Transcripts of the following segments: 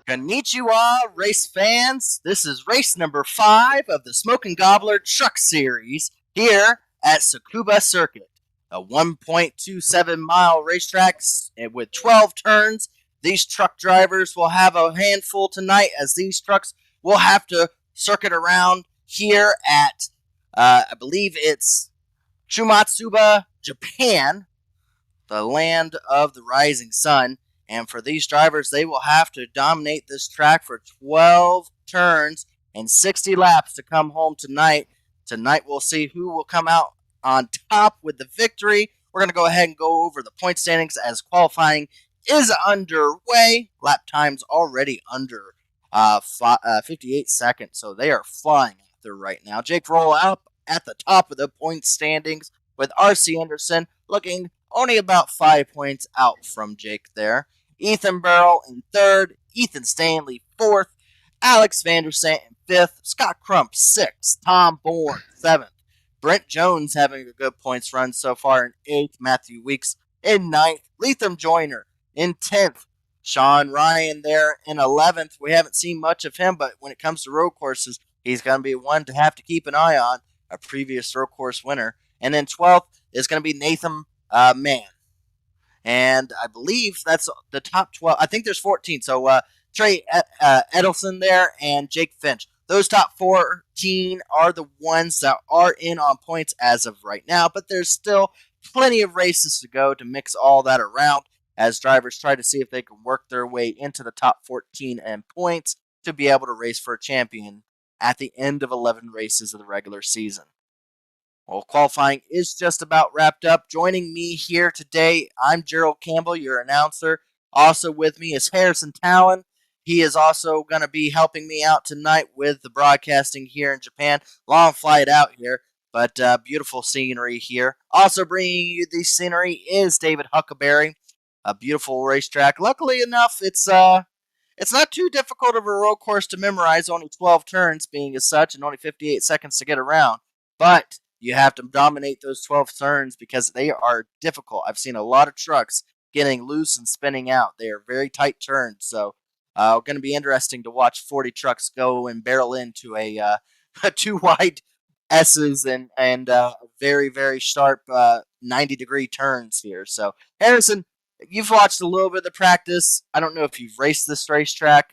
Konnichiwa, race fans. This is race number 5 of the Smokin Gobbler Truck Series here at Tsukuba Circuit, a 1.27-mile racetrack with 12 turns. These truck drivers will have a handful tonight as these trucks will have to circuit around here at, I believe it's Shumatsuba, Japan, the land of the rising sun. And for these drivers, they will have to dominate this track for 12 turns and 60 laps to come home tonight. Tonight, we'll see who will come out on top with the victory. We're going to go ahead and go over the point standings as qualifying is underway. Lap time's already under 58 seconds, so they are flying out there right now. Jake Roll up at the top of the point standings with R.C. Anderson looking only about 5 points out from Jake there. Ethan Burrell in third, Ethan Stanley fourth, Alex Vandersant in fifth, Scott Crump sixth, Tom Bourne seventh, Brent Jones having a good points run so far in eighth, Matthew Weeks in ninth, Lethem Joyner in 10th, Sean Ryan there in 11th. We haven't seen much of him, but when it comes to road courses, he's going to be one to have to keep an eye on, a previous road course winner. And then 12th is going to be Nathan Mann. And I believe that's the top 12. I think there's 14. So Trey Edelson there and Jake Finch. Those top 14 are the ones that are in on points as of right now. But there's still plenty of races to go to mix all that around as drivers try to see if they can work their way into the top 14 and points to be able to race for a champion at the end of 11 races of the regular season. Well, qualifying is just about wrapped up. Joining me here today, I'm Gerald Campbell, your announcer. Also with me is Harrison Taillon. He is also going to be helping me out tonight with the broadcasting here in Japan. Long flight out here, but beautiful scenery here. Also bringing you the scenery is David Huckleberry. A beautiful racetrack. Luckily enough, it's not too difficult of a road course to memorize, only 12 turns being as such and only 58 seconds to get around. But you have to dominate those 12 turns because they are difficult. I've seen a lot of trucks getting loose and spinning out. They are very tight turns, so going to be interesting to watch 40 trucks go and barrel into a two wide S's and very, very sharp 90-degree turns here. So, Harrison, you've watched a little bit of the practice. I don't know if you've raced this racetrack,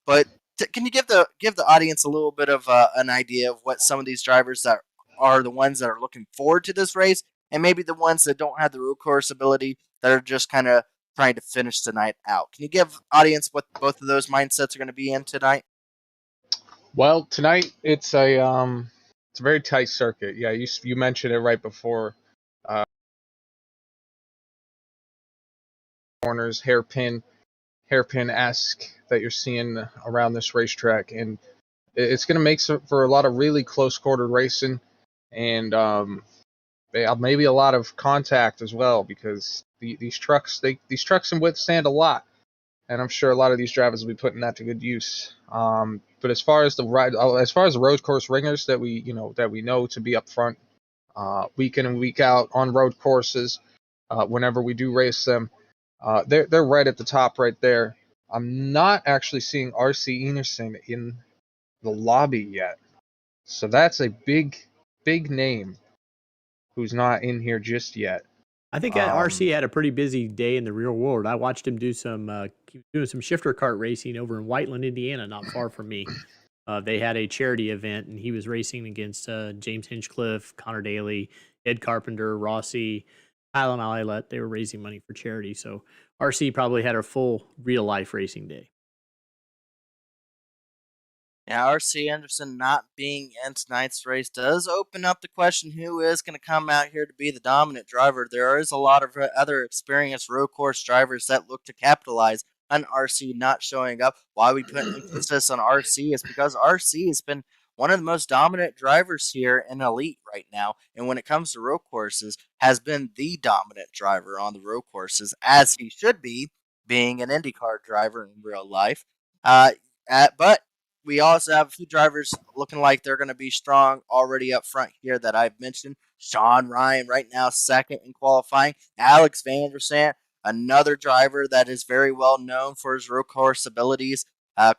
but can you give the audience a little bit of an idea of what some of these drivers that are the ones that are looking forward to this race, and maybe the ones that don't have the road course ability that are just kind of trying to finish tonight out? Can you give audience what both of those mindsets are going to be in tonight? Well, tonight it's a very tight circuit. Yeah, you mentioned it right before. Corners, hairpin-esque that you're seeing around this racetrack, and it's going to make for a lot of really close-quartered racing, and maybe a lot of contact as well, because these trucks can withstand a lot, and I'm sure a lot of these drivers will be putting that to good use. But as far as the road course ringers that we know to be up front, week in and week out on road courses, whenever we do race them, they're right at the top right there. I'm not actually seeing R.C. Anderson in the lobby yet, so that's a big name who's not in here just yet. I think RC had a pretty busy day in the real world. I watched him do some shifter cart racing over in Whiteland, Indiana, not far from me. They had a charity event, and he was racing against James Hinchcliffe, Connor Daly, Ed Carpenter, Rossi, Kyle and Eilert. They were raising money for charity, so RC probably had a full real-life racing day. Now, R.C. Anderson not being in tonight's race does open up the question who is going to come out here to be the dominant driver. There is a lot of other experienced road course drivers that look to capitalize on R.C. not showing up. Why we put emphasis on R.C. is because R.C. has been one of the most dominant drivers here in Elite right now, and when it comes to road courses, has been the dominant driver on the road courses, as he should be, being an IndyCar driver in real life. But we also have a few drivers looking like they're going to be strong already up front here that I've mentioned. Sean Ryan right now second in qualifying. Alex Vandersant, another driver that is very well known for his road course abilities.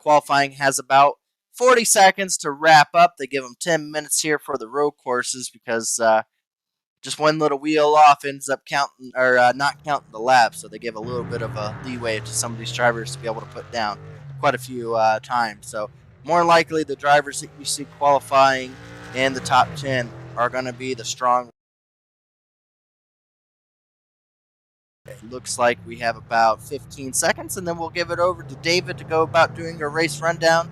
Qualifying has about 40 seconds to wrap up. They give them 10 minutes here for the road courses because just one little wheel off ends up counting or not counting the laps, so they give a little bit of a leeway to some of these drivers to be able to put down quite a few times. So more likely the drivers that you see qualifying in the top 10 are going to be the strong. It looks like we have about 15 seconds, and then we'll give it over to David to go about doing a race rundown.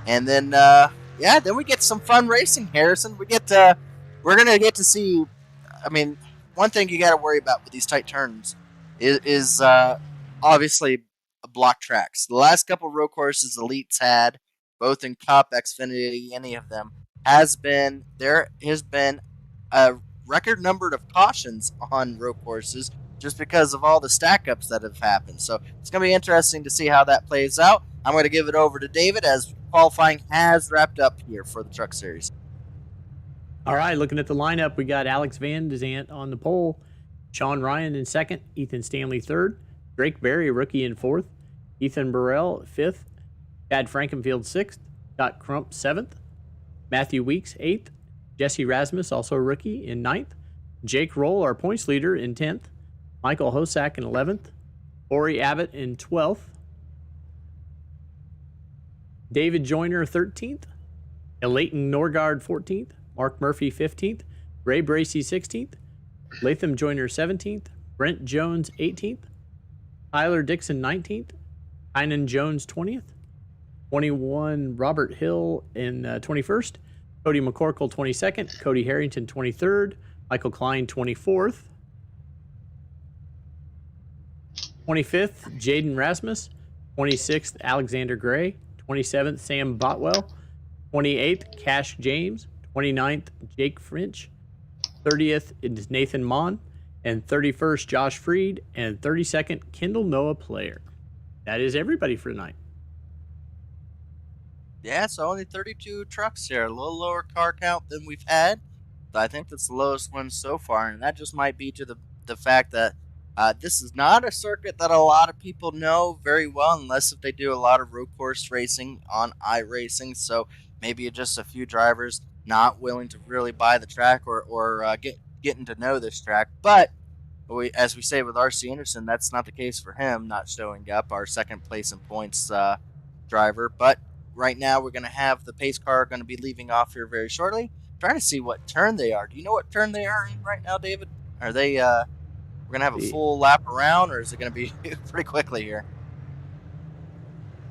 And then, then we get some fun racing, Harrison. We're going to get to see, I mean, one thing you got to worry about with these tight turns is obviously block tracks. The last couple road courses Elite's had, both in Cup, Xfinity, any of them, there has been a record number of cautions on road courses just because of all the stack-ups that have happened. So it's going to be interesting to see how that plays out. I'm going to give it over to David as qualifying has wrapped up here for the Truck Series. All right, looking at the lineup, we got Alex Van Dezant on the pole, Sean Ryan in second, Ethan Stanley third, Drake Berry, rookie, in fourth, Ethan Burrell fifth, Chad Frankenfield sixth, Scott Crump seventh, Matthew Weeks eighth, Jesse Rasmus, also a rookie, in ninth, Jake Roll, our points leader, in 10th, Michael Hosack in 11th, Ori Abbott in 12th, David Joyner 13th, Leighton Norgard 14th, Mark Murphy 15th, Ray Bracey 16th, Latham Joyner 17th, Brent Jones 18th, Tyler Dixon 19th, Tynan Jones 20th, 21 Robert Hill in 21st, Cody McCorkle 22nd, Cody Harrington 23rd, Michael Klein 24th, 25th, Jaden Rasmus, 26th, Alexander Gray, 27th, Sam Botwell, 28th, Cash James, 29th, Jake French, 30th is Nathan Mon, and 31st, Josh Freed, and 32nd, Kendall Noah Player. That is everybody for tonight. Yeah, so only 32 trucks here, a little lower car count than we've had. But I think that's the lowest one so far, and that just might be to the fact that this is not a circuit that a lot of people know very well, unless if they do a lot of road course racing on iRacing. So maybe just a few drivers not willing to really buy the track or getting to know this track. But as we say with R.C. Anderson, that's not the case for him, not showing up, our second place in points driver. But right now we're going to have the pace car going to be leaving off here very shortly. Trying to see what turn they are. Do you know what turn they are in right now, David? Are they... we're going to have a full lap around, or is it going to be pretty quickly here?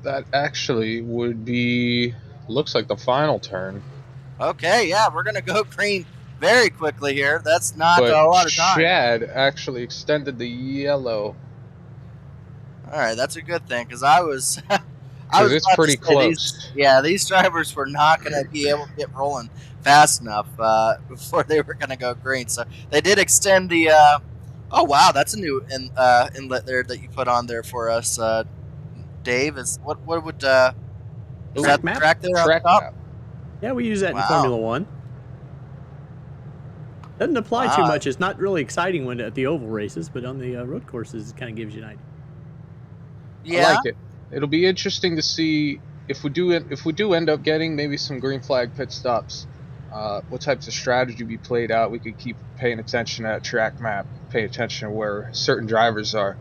That actually would be, looks like the final turn. Okay, yeah, we're going to go green very quickly here. That's not a lot of time. Chad actually extended the yellow. All right, that's a good thing, because I was it's pretty close. These drivers were not going to be able to get rolling fast enough before they were going to go green. So they did extend the... oh, wow, that's a new inlet there that you put on there for us, Dave. Is what would... is that the track there on top? Map. Yeah, we use that in Formula One. Doesn't apply too much. It's not really exciting when at the oval races, but on the road courses, it kind of gives you an idea. Yeah. I like it. It'll be interesting to see if we do end up getting maybe some green flag pit stops. What types of strategy be played out. We could keep paying attention to that track map, pay attention to where certain drivers are.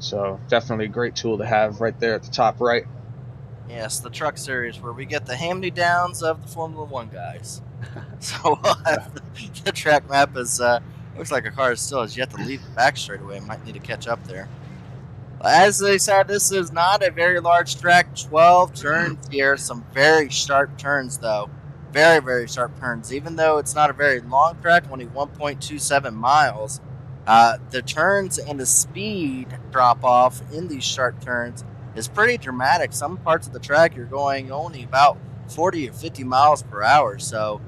So definitely a great tool to have right there at the top right. Yes, the Truck Series, where we get the hand-me-downs of the Formula One guys. So the track map is looks like a car still has yet to leave the back straightaway. Might need to catch up there. As they said, this is not a very large track. 12 turns here. Some very sharp turns, though. Very, very sharp turns. Even though it's not a very long track, only 1.27 miles, the turns and the speed drop-off in these sharp turns is pretty dramatic. Some parts of the track you're going only about 40 or 50 miles per hour. So,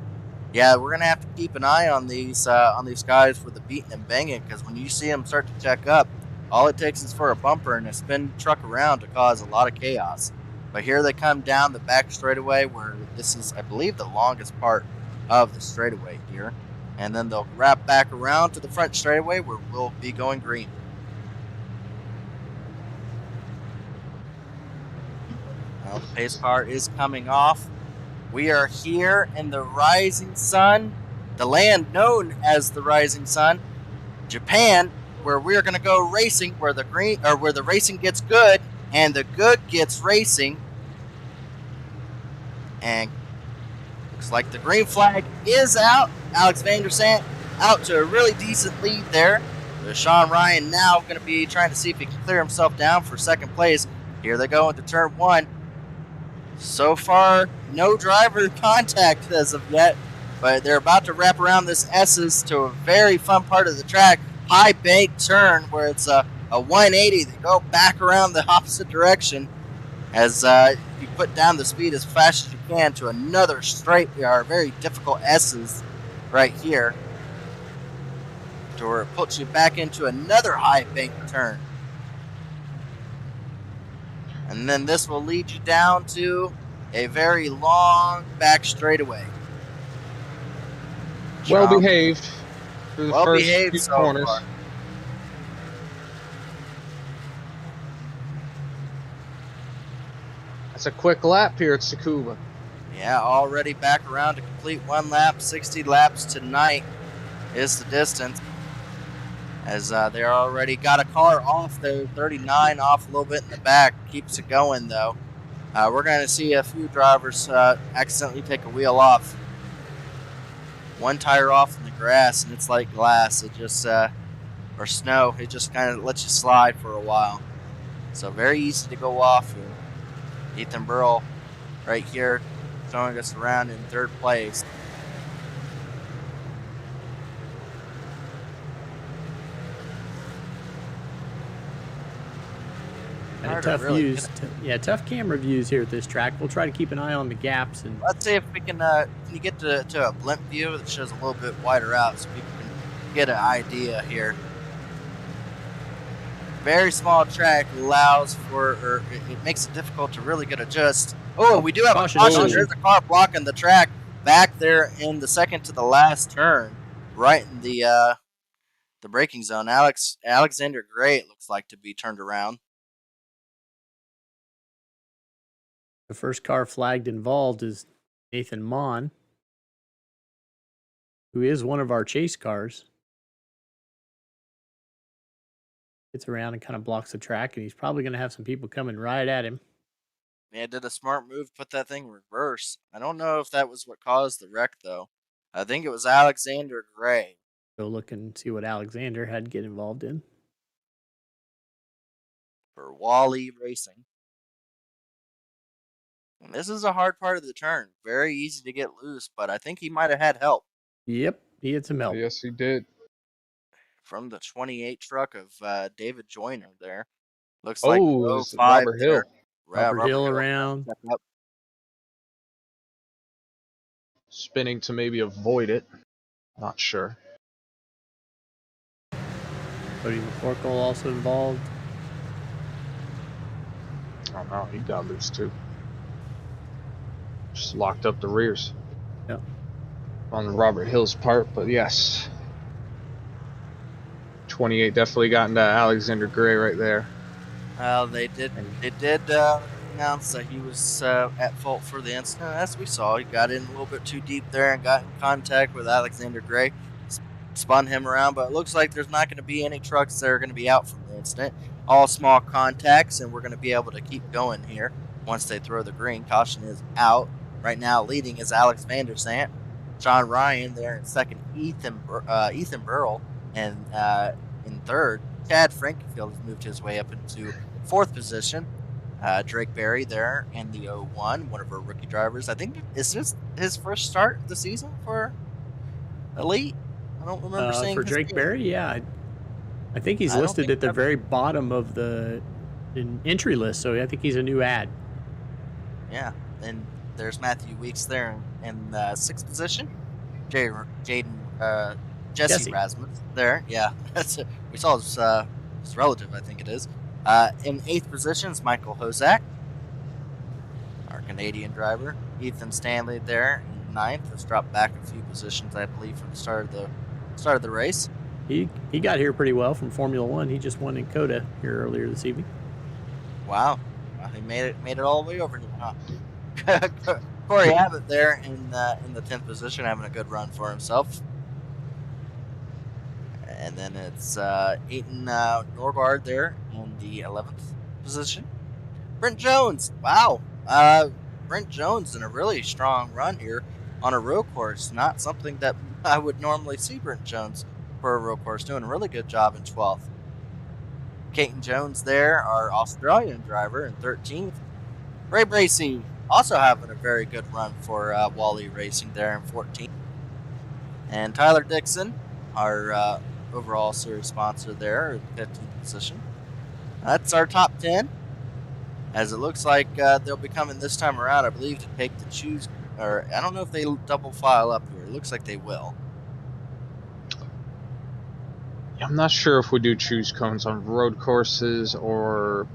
yeah, we're going to have to keep an eye on these guys for the beating and banging, because when you see them start to check up, all it takes is for a bumper and a spin truck around to cause a lot of chaos. But here they come down the back straightaway, where this is, I believe, the longest part of the straightaway here. And then they'll wrap back around to the front straightaway, where we'll be going green. Well, the pace car is coming off. We are here in the rising sun, the land known as the rising sun, Japan, where we're going to go racing, where the racing gets good and the good gets racing. And looks like the green flag is out. Alex van der Sant out to a really decent lead there. Sean Ryan now going to be trying to see if he can clear himself down for second place. Here they go into turn 1. So far, no driver contact as of yet, but they're about to wrap around this S's to a very fun part of the track. High bank turn where it's a 180. They go back around the opposite direction as you put down the speed as fast as you can to another straight, very difficult S's right here, to where it puts you back into another high bank turn. And then this will lead you down to a very long back straightaway. Well behaved through the first few so corners. Far. That's a quick lap here at Tsukuba. Yeah, already back around to complete 1 lap. 60 laps tonight is the distance. As they already got a car off there, 39 off a little bit in the back. Keeps it going, though. We're going to see a few drivers accidentally take a wheel off. One tire off in the grass, and it's like glass. It just, or snow, it just kind of lets you slide for a while. So very easy to go off here. Ethan Burrell right here throwing us around in 3rd place. And tough views. Tough camera views here at this track. We'll try to keep an eye on the gaps. And let's see if we can you get to a blimp view that shows a little bit wider out so people can get an idea here. Very small track allows for, or it makes it difficult to really get adjust. Oh, we do have a caution. There's a car blocking the track back there in the second to the last turn, right in the braking zone. Alexander Gray, it looks like, to be turned around. The first car flagged involved is Nathan Mon, who is one of our chase cars. Gets around and kind of blocks the track, and he's probably going to have some people coming right at him. Yeah, did a smart move, put that thing in reverse. I don't know if that was what caused the wreck, though. I think it was Alexander Gray. Go look and see what Alexander had to get involved in. For Wally Racing. And this is a hard part of the turn. Very easy to get loose, but I think he might have had help. Yep, he had some help. Yes, he did. From the 28 truck of David Joyner there. Looks like Robert Hill. Robert Hill around. Spinning to maybe avoid it. Not sure. Cody McCorkle also involved. Oh no, he got loose too. Just locked up the rears. Yep. On Robert Hill's part, but yes. 28 definitely got into Alexander Gray right there. Well, they did announce that he was at fault for the incident. As we saw, he got in a little bit too deep there and got in contact with Alexander Gray. Spun him around, but it looks like there's not going to be any trucks that are going to be out from the incident. All small contacts, and we're going to be able to keep going here once they throw the green. Caution is out. Right now, leading is Alex van der Sant. Sean Ryan there in second. Ethan Burrell and in third. Chad Frankenfield has moved his way up into 4th position. Drake Berry there in the 01, one of our rookie drivers. I think is this his first start of the season for Elite. I don't remember seeing for Drake Berry. Yeah, I think he's listed at the very bottom of the entry list, so I think he's a new ad. Yeah, and there's Matthew Weeks there in 6th position. Jesse Rasmus there. Yeah, we saw his relative, I think it is. In 8th position is Michael Hozak, our Canadian driver. Ethan Stanley there in 9th. Has dropped back a few positions, I believe, from the start of the race. He got here pretty well from Formula One. He just won in Coda here earlier this evening. Wow. Well, he made it all the way over here, huh? Corey Abbott there in the 10th position, having a good run for himself. And then it's Aiton Norgard there in the 11th position. Brent Jones, wow. Brent Jones in a really strong run here on a road course. Not something that I would normally see Brent Jones for a road course, doing a really good job in 12th. Caton Jones there, our Australian driver, in 13th. Ray Bracey also having a very good run for Wally Racing there in 14th. And Tyler Dixon, our overall series sponsor there, in 15th position. That's our top 10. As it looks like they'll be coming this time around, I believe, to take the choose, or I don't know if they double file up here. It looks like they will. I'm not sure if we do choose cones on road courses or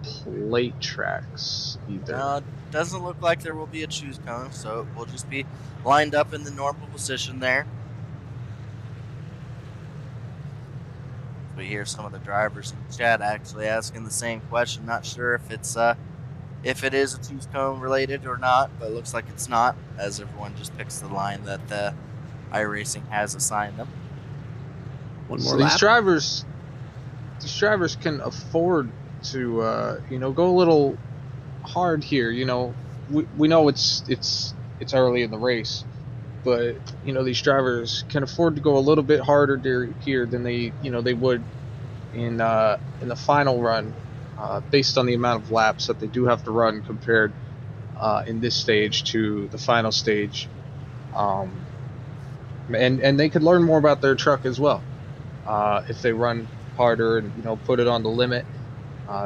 plate tracks either. Doesn't look like there will be a choose cone, so we'll just be lined up in the normal position there. We hear some of the drivers in the chat actually asking the same question. Not sure if it is a choose cone related or not, but it looks like it's not, as everyone just picks the line that the iRacing has assigned them. One more So lap. these drivers can afford to go a little hard here. We know it's early in the race, but these drivers can afford to go a little bit harder here than they would in the final run, based on the amount of laps that they do have to run compared in this stage to the final stage, and they could learn more about their truck as well if they run harder and put it on the limit,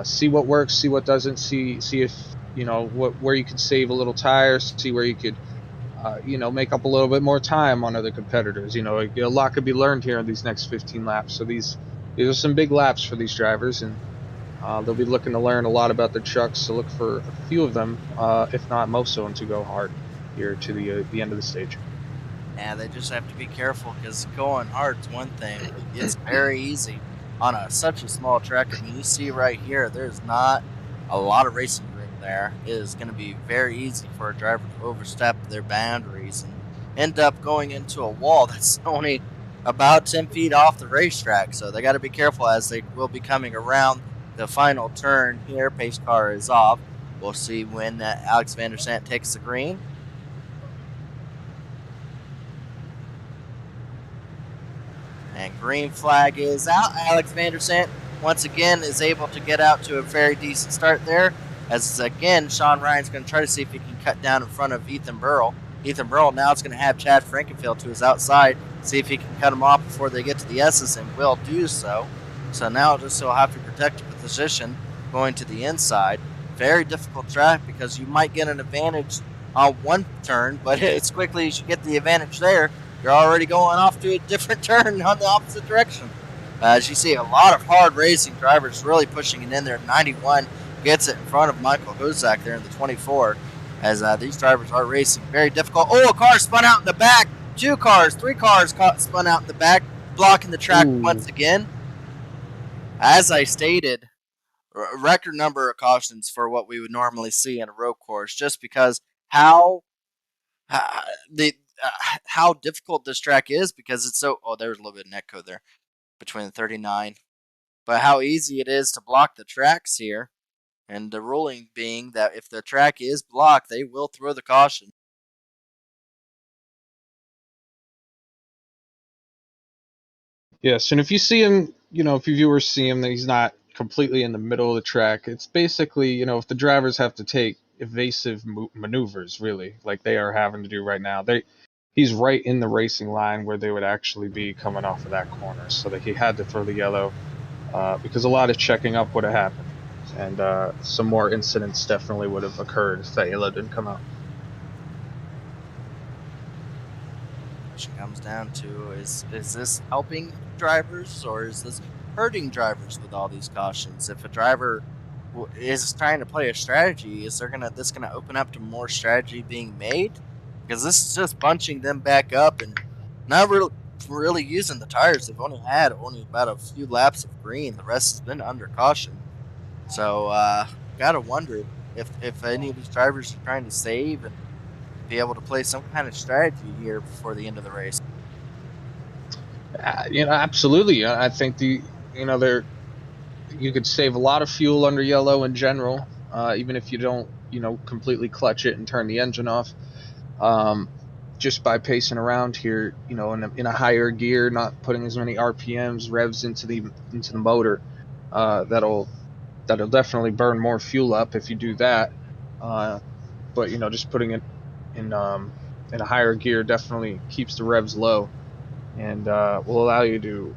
see what works, see what doesn't, see if where you could save a little tires, see where you could make up a little bit more time on other competitors. A lot could be learned here in these next 15 laps. So these are some big laps for these drivers, and they'll be looking to learn a lot about their trucks. So look for a few of them, if not most of them, to go hard here to the end of the stage. Yeah, they just have to be careful, because going hard's one thing, but it's very easy on such a small track. I mean, you see right here, there's not a lot of racing room there. It is going to be very easy for a driver to overstep their boundaries and end up going into a wall that's only about 10 feet off the racetrack. So they got to be careful, as they will be coming around the final turn here. Pace car is off. We'll see when Alex van der Sant takes the green. And green flag is out. Alex van der Sant once again is able to get out to a very decent start there. As again, Sean Ryan's going to try to see if he can cut down in front of Ethan Burrell. Ethan Burrell now is going to have Chad Frankenfield to his outside, see if he can cut him off before they get to the S's, and will do so. So now just he'll have to protect the position going to the inside. Very difficult track, because you might get an advantage on one turn, but as quickly as you get the advantage there, you're already going off to a different turn on the opposite direction. As you see, a lot of hard racing drivers really pushing it in there. 91 gets it in front of Michael Hozak there in the 24, as these drivers are racing very difficult. Oh, a car spun out in the back. 2 cars, 3 cars spun out in the back, blocking the track once again. As I stated, a record number of cautions for what we would normally see in a road course, just because how difficult this track is, because it's so... Oh, there's a little bit of netcode there between the 39. But how easy it is to block the tracks here. And the ruling being that if the track is blocked, they will throw the caution. Yes, and if you see him, if your viewers see him, that he's not completely in the middle of the track, it's basically, if the drivers have to take evasive maneuvers, really, like they are having to do right now. He's right in the racing line where they would actually be coming off of that corner, so that he had to throw the yellow, because a lot of checking up would have happened, and some more incidents definitely would have occurred if that yellow didn't come out. It comes down to, is this helping drivers, or is this hurting drivers with all these cautions? If a driver is trying to play a strategy, is this gonna open up to more strategy being made? Because this is just bunching them back up and not really using the tires. They've only had about a few laps of green. The rest has been under caution. So got to wonder if any of these drivers are trying to save and be able to play some kind of strategy here before the end of the race. Absolutely. I think there you could save a lot of fuel under yellow in general, even if you don't completely clutch it and turn the engine off. Just by pacing around here, in a higher gear, not putting as many RPMs, revs into the motor, that'll definitely burn more fuel up if you do that. But just putting it in a higher gear definitely keeps the revs low, and will allow you to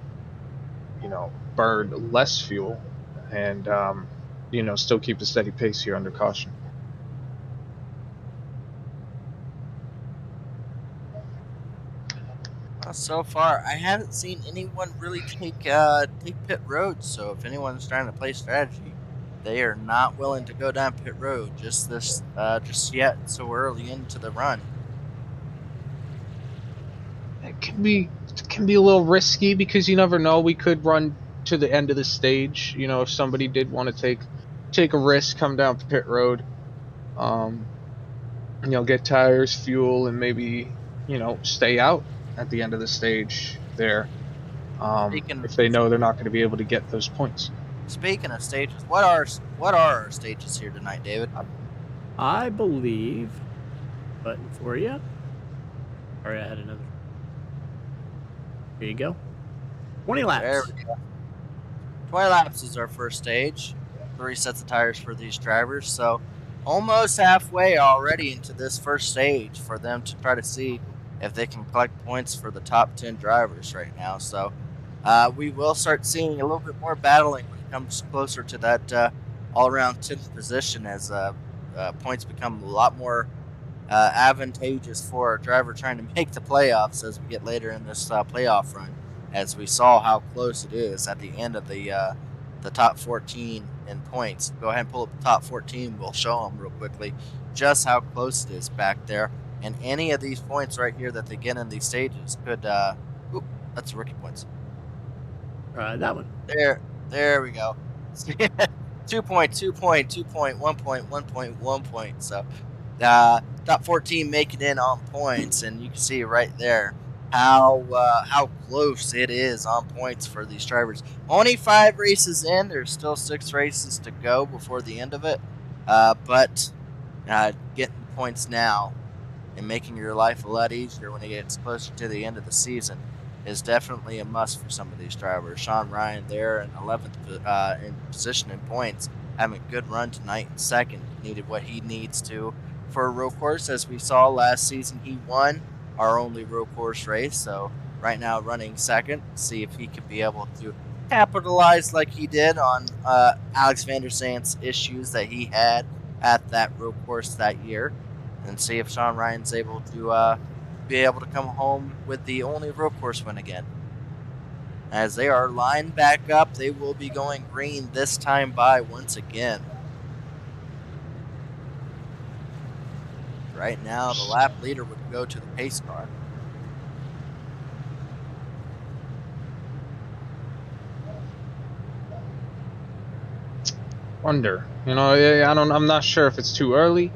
burn less fuel and still keep a steady pace here under caution. So far, I haven't seen anyone really take pit road. So if anyone's trying to play strategy, they are not willing to go down pit road just yet, so early into the run. It can be a little risky because you never know. We could run to the end of the stage. If somebody did want to take a risk, come down pit road, get tires, fuel, and maybe stay out at the end of the stage there, if they know they're not going to be able to get those points. Speaking of stages, what are our stages here tonight, David? I believe, button for you. Sorry, I had another. Here you go. 20 laps. There we go. 20 laps is our first stage. 3 sets of tires for these drivers, so almost halfway already into this first stage for them to try to see if they can collect points for the top 10 drivers right now. So we will start seeing a little bit more battling when it comes closer to that all-around 10th position as points become a lot more advantageous for a driver trying to make the playoffs as we get later in this playoff run, as we saw how close it is at the end of the top 14 in points. Go ahead and pull up the top 14. We'll show them real quickly just how close it is back there. And any of these points right here that they get in these stages could that's rookie points. That one. There we go. 2 point, 2 point, 2 point, 1 point, 1 point, 1 point. So top 14 making in on points, and you can see right there how close it is on points for these drivers. Only 5 races in. There's still 6 races to go before the end of it. But getting points now and making your life a lot easier when it gets closer to the end of the season is definitely a must for some of these drivers. Sean Ryan there in 11th in position in points, having a good run tonight in second. Needed what he needs to for a road course. As we saw last season, he won our only road course race. So right now running second, see if he could be able to capitalize like he did on Alex van der Zandt's issues that he had at that road course that year, and see if Sean Ryan's able to be able to come home with the only road course win again. As they are lined back up, they will be going green this time by once again. Right now, the lap leader would go to the pace car. Wonder, I'm not sure if it's too early,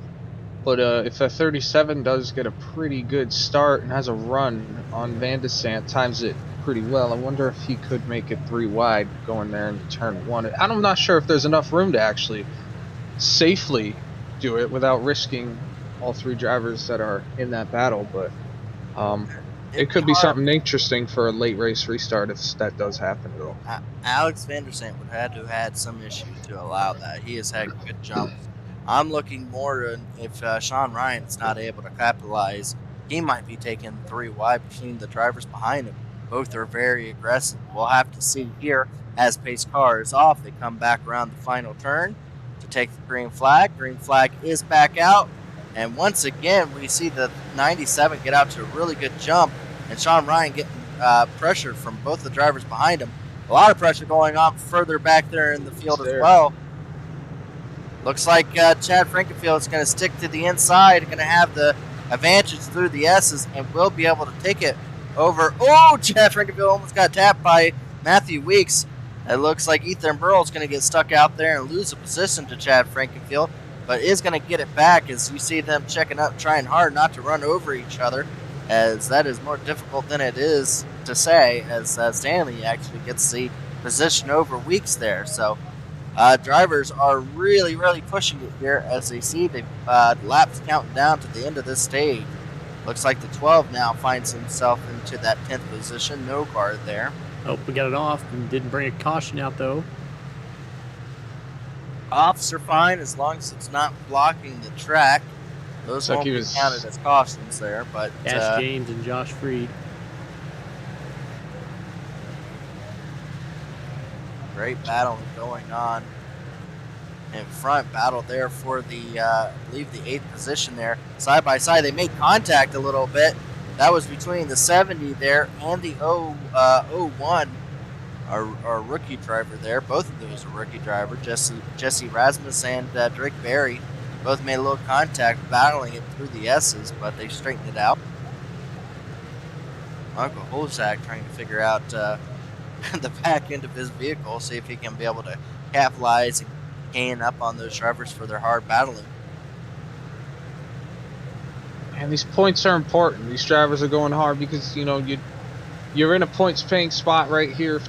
but if a 37 does get a pretty good start and has a run on Van de Zandt, times it pretty well, I wonder if he could make it 3 wide going there into turn 1. I'm not sure if there's enough room to actually safely do it without risking all 3 drivers that are in that battle, but it could be something interesting for a late race restart if that does happen at all. Alex van der Zandt would have to have had some issue to allow that. He has had good jumps. I'm looking more if Sean Ryan's not able to capitalize, he might be taking 3 wide between the drivers behind him. Both are very aggressive. We'll have to see here as pace car is off. They come back around the final turn to take the green flag. Green flag is back out. And once again, we see the 97 get out to a really good jump, and Sean Ryan getting pressure from both the drivers behind him. A lot of pressure going on further back there in the field as well. Looks like Chad Frankenfield is going to stick to the inside, going to have the advantage through the S's, and will be able to take it over. Oh, Chad Frankenfield almost got tapped by Matthew Weeks. It looks like Ethan Burrell's going to get stuck out there and lose a position to Chad Frankenfield, but is going to get it back as you see them checking up, trying hard not to run over each other, as that is more difficult than it is to say, as Stanley actually gets the position over Weeks there. So drivers are really, really pushing it here as they see the laps counting down to the end of this stage. Looks like the 12 now finds himself into that 10th position. No car there. Oh, we got it off and didn't bring a caution out, though. Offs are fine as long as it's not blocking the track. Those won't be counted as cautions there. But Cash James and Josh Freed. Great battle going on in front. Battle there for the, I believe, the 8th position there. Side by side, they made contact a little bit. That was between the 70 there and the 01, our rookie driver there. Both of those are rookie driver, Jesse Rasmus and Drake Berry. Both made a little contact, battling it through the S's, but they straightened it out. Michael Hozak trying to figure out the back end of his vehicle, see if he can be able to capitalize and gain up on those drivers for their hard battling. And these points are important. These drivers are going hard because, you know, you're in a points paying spot right here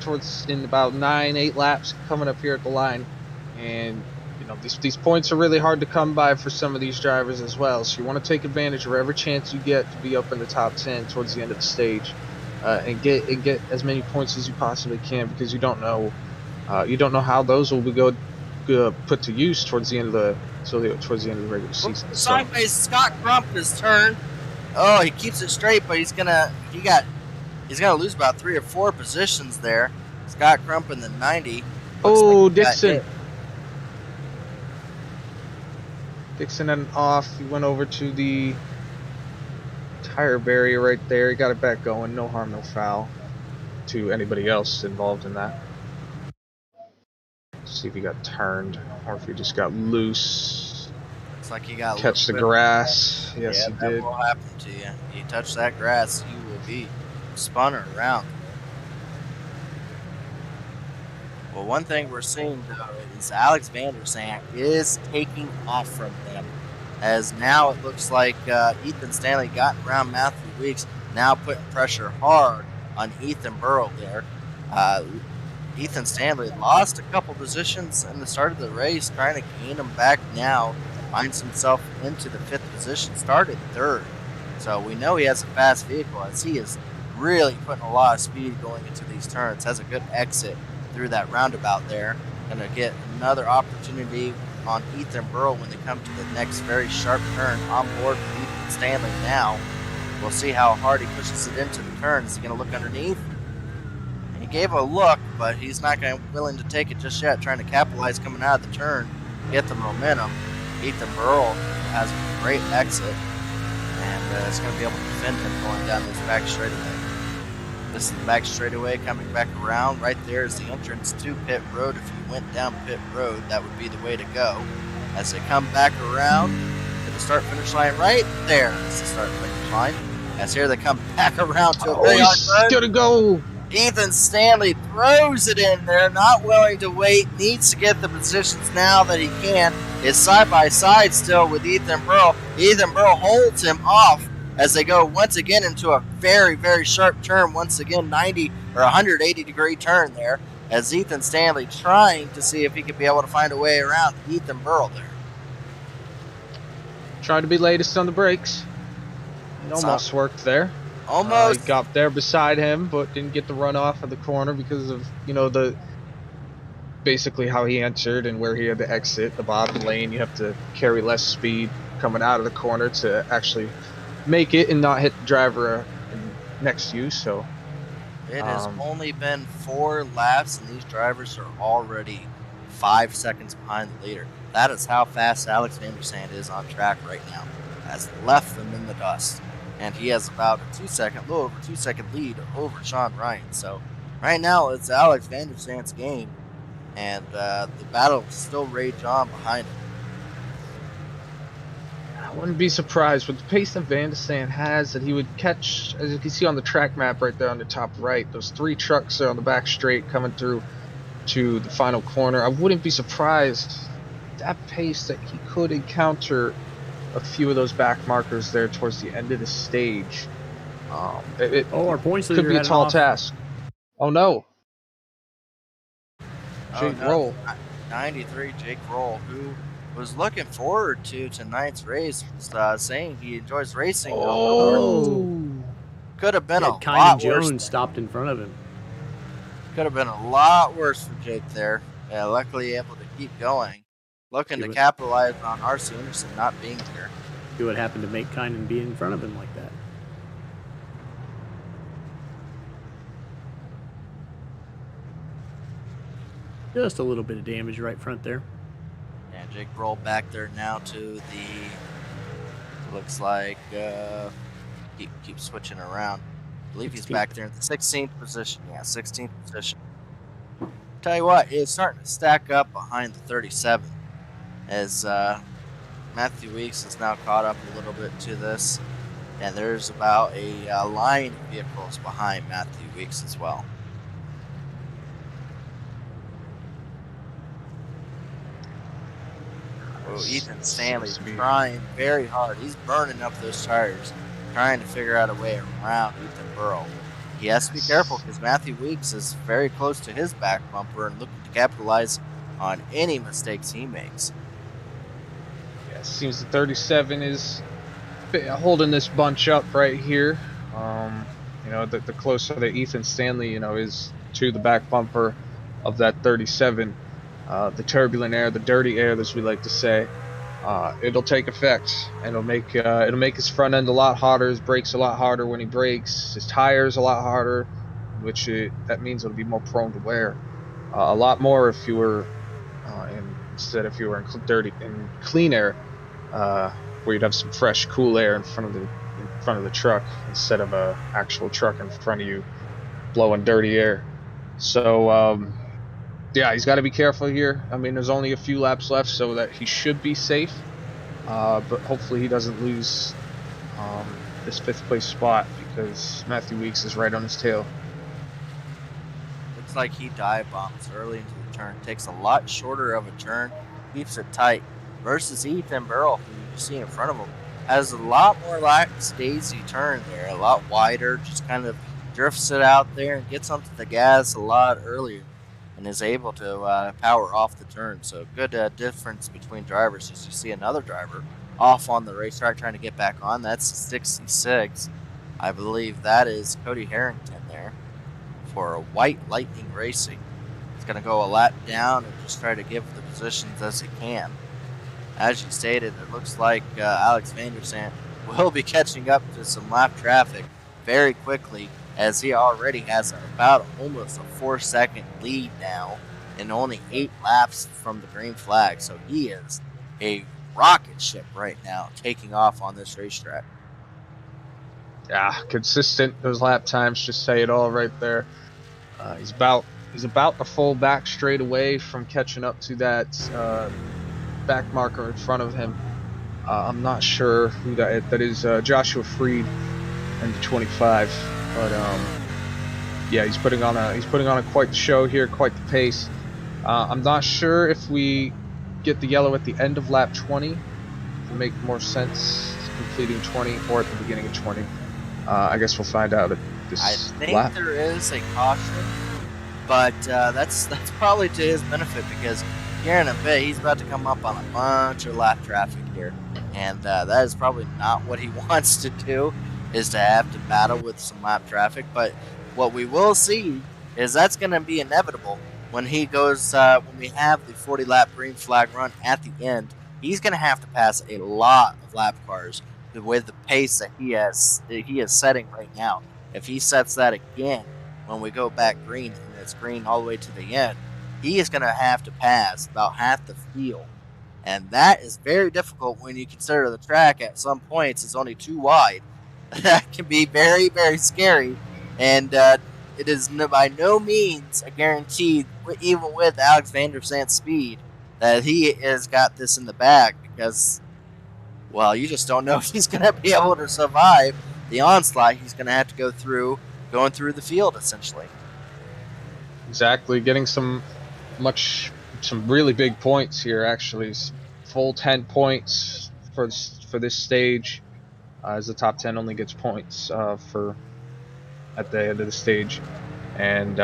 in about 9-8 laps coming up here at the line. And, you know, these points are really hard to come by for some of these drivers as well. So you want to take advantage of every chance you get to be up in the top 10 towards the end of the stage. And get as many points as you possibly can, because you don't know how those will be put to use towards the end of the regular season. Sideways, Scott Crump has turned. Oh, he keeps it straight, but he's gonna lose about 3 or 4 positions there. Scott Crump in the 90. Oh, Dixon. Dixon and off. He went over to the tire barrier right there. He got it back going. No harm, no foul to anybody else involved in that. Let's see if he got turned or if he just got loose. Looks like he got catch the grass. Yes, he did. That will happen to you. You touch that grass, you will be spun around. Well, one thing we're seeing though is Alex Van der Sant is taking off from them. As now it looks like Ethan Stanley got around Matthew Weeks, now putting pressure hard on Ethan Burrell there. Ethan Stanley lost a couple positions in the start of the race, trying to gain them back now. Finds himself into the 5th position, started 3rd. So we know he has a fast vehicle, as he is really putting a lot of speed going into these turns. Has a good exit through that roundabout there. Going to get another opportunity on Ethan Burrell when they come to the next very sharp turn on board with Ethan Stanley now. We'll see how hard he pushes it into the turn. Is he going to look underneath? He gave a look, but he's not willing to take it just yet, trying to capitalize coming out of the turn, get the momentum. Ethan Burrell has a great exit, and it's going to be able to defend him going down this back straightaway. This is the back straightaway coming back around. Right there is the entrance to pit road. If you went down pit road, that would be the way to go. As they come back around to the start-finish line right there is the start-finish line. As here they come back around to a very he's going to go. Ethan Stanley throws it in there, not willing to wait, needs to get the positions now that he can. Is side by side still with Ethan Burrell. Ethan Burrell holds him off as they go once again into a very, very sharp turn. Once again, 90 or 180 degree turn there. As Ethan Stanley trying to see if he could be able to find a way around Ethan Burrell there. Trying to be latest on the brakes. It almost worked there. Almost. He got there beside him, but didn't get the run off of the corner because of, you know, basically how he entered and where he had to exit. The bottom lane, you have to carry less speed coming out of the corner to actually make it and not hit the driver next to you. So it has only been 4 laps, and these drivers are already 5 seconds behind the leader. That is how fast Alex Van der Sant is on track right now. Has left them in the dust. And he has about a little over 2 second lead over Sean Ryan. So right now it's Alex Van der Sant's game, and the battle still rage on behind him. I wouldn't be surprised with the pace that Van der Sant has that he would catch, as you can see on the track map right there on the top right, those 3 trucks are on the back straight coming through to the final corner. I wouldn't be surprised at that pace that he could encounter a few of those back markers there towards the end of the stage. Our points could leader be a had tall off. task. Oh no. Jake Roll. 93 Jake Roll, who was looking forward to tonight's race, was saying he enjoys racing. Could have been a lot Kynan worse. Jones stopped in front of him. Could have been a lot worse for Jake there. Yeah, luckily able to keep going. Looking to capitalize on R.C. Anderson not being here. See what happened to make Kynan be in front of him like that. Just a little bit of damage right front there. And Jake Roll back there now to the, looks like, keep switching around. I believe he's back there in the 16th position. Yeah, 16th position. Tell you what, it's starting to stack up behind the 37 as Matthew Weeks has now caught up a little bit to this. And there's about a line of vehicles behind Matthew Weeks as well. Oh, Ethan Stanley's trying very hard. He's burning up those tires, trying to figure out a way around Ethan Burrow. He has to be careful because Matthew Weeks is very close to his back bumper and looking to capitalize on any mistakes he makes. Yeah, it seems the 37 is holding this bunch up right here. The closer that Ethan Stanley, is to the back bumper of that 37, the turbulent air, the dirty air, as we like to say, it'll take effect, and it'll make his front end a lot hotter, his brakes a lot harder when he brakes, his tires a lot harder, that means it'll be more prone to wear, a lot more if you were if you were in clean air, where you'd have some fresh, cool air in front of the truck instead of a actual truck in front of you blowing dirty air. So yeah, he's got to be careful here. I mean, there's only a few laps left, so that he should be safe. But hopefully he doesn't lose this 5th place spot because Matthew Weeks is right on his tail. Looks like he dive bombs early into the turn. Takes a lot shorter of a turn, keeps it tight. Versus Ethan Burrow, who you see in front of him, has a lot more lackadaisy turn there, a lot wider, just kind of drifts it out there and gets onto the gas a lot earlier and is able to power off the turn. So good difference between drivers as you see another driver off on the racetrack trying to get back on. That's 66. I believe that is Cody Harrington there for a White Lightning Racing. He's going to go a lap down and just try to give the positions as he can. As you stated, it looks like Alex Vandersand will be catching up to some lap traffic very quickly, as he already has about almost a 4-second lead now and only 8 laps from the green flag. So he is a rocket ship right now, taking off on this racetrack. Yeah, consistent. Those lap times just say it all right there. He's about a full back straight away from catching up to that back marker in front of him. I'm not sure who that is. Joshua Freed in the 25. But yeah, he's putting on a quite the show here, quite the pace. I'm not sure if we get the yellow at the end of lap 20 to make more sense, completing 20 or at the beginning of 20. I guess we'll find out at this lap. There is a caution, but that's probably to his benefit because here in a bit he's about to come up on a bunch of lap traffic here, and that is probably not what he wants to do, is to have to battle with some lap traffic. But what we will see is that's going to be inevitable when he goes when we have the 40 lap green flag run at the end. He's going to have to pass a lot of lap cars with the pace that he is setting right now. If he sets that again when we go back green and it's green all the way to the end, he is going to have to pass about half the field, and that is very difficult when you consider the track at some points is only too wide. That can be very, very scary, and it is by no means a guarantee, even with Alex Vandersand's speed, that he has got this in the bag, because, well, you just don't know if he's going to be able to survive the onslaught he's going to have to going through the field, essentially. Exactly, getting some some really big points here. Actually, full 10 points for this stage, as the top 10 only gets points for at the end of the stage. And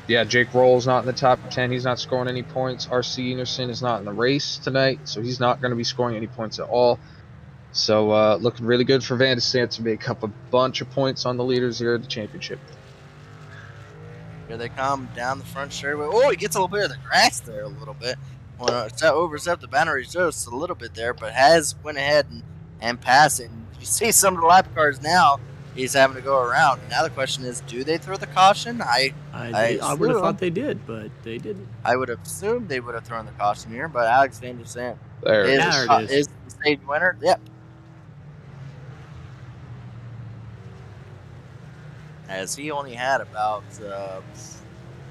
yeah, Jake Roll's not in the top 10. He's not scoring any points. RC Enerson is not in the race tonight, so he's not going to be scoring any points at all. So looking really good for Van de Sande to make up a bunch of points on the leaders here at the championship. Here they come down the front straightaway. Oh, he gets a little bit of the grass there a little bit. Well, overstepped the boundary just a little bit there, but has went ahead and passed it. And you see some of the lap cars now, he's having to go around. Now the question is, do they throw the caution? I would have thought they did, but they didn't. I would have assumed they would have thrown the caution here, but Alex Van de Sande is the stage winner. Yep. As he only had about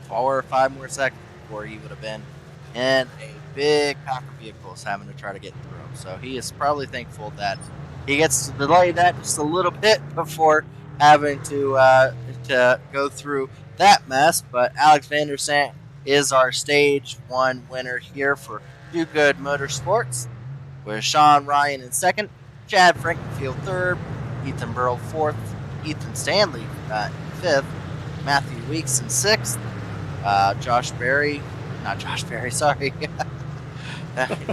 4 or 5 more seconds before he would have been in a big pack of vehicles having to try to get through him. So he is probably thankful that he gets to delay that just a little bit before having to go through that mess. But Alex Van de Sande is our Stage 1 winner here for Do Good Motorsports, with Sean Ryan in second, Chad Frankenfield third, Ethan Burrell fourth, Ethan Stanley fifth, Matthew Weeks in sixth, Josh Berry, not Josh Berry, sorry.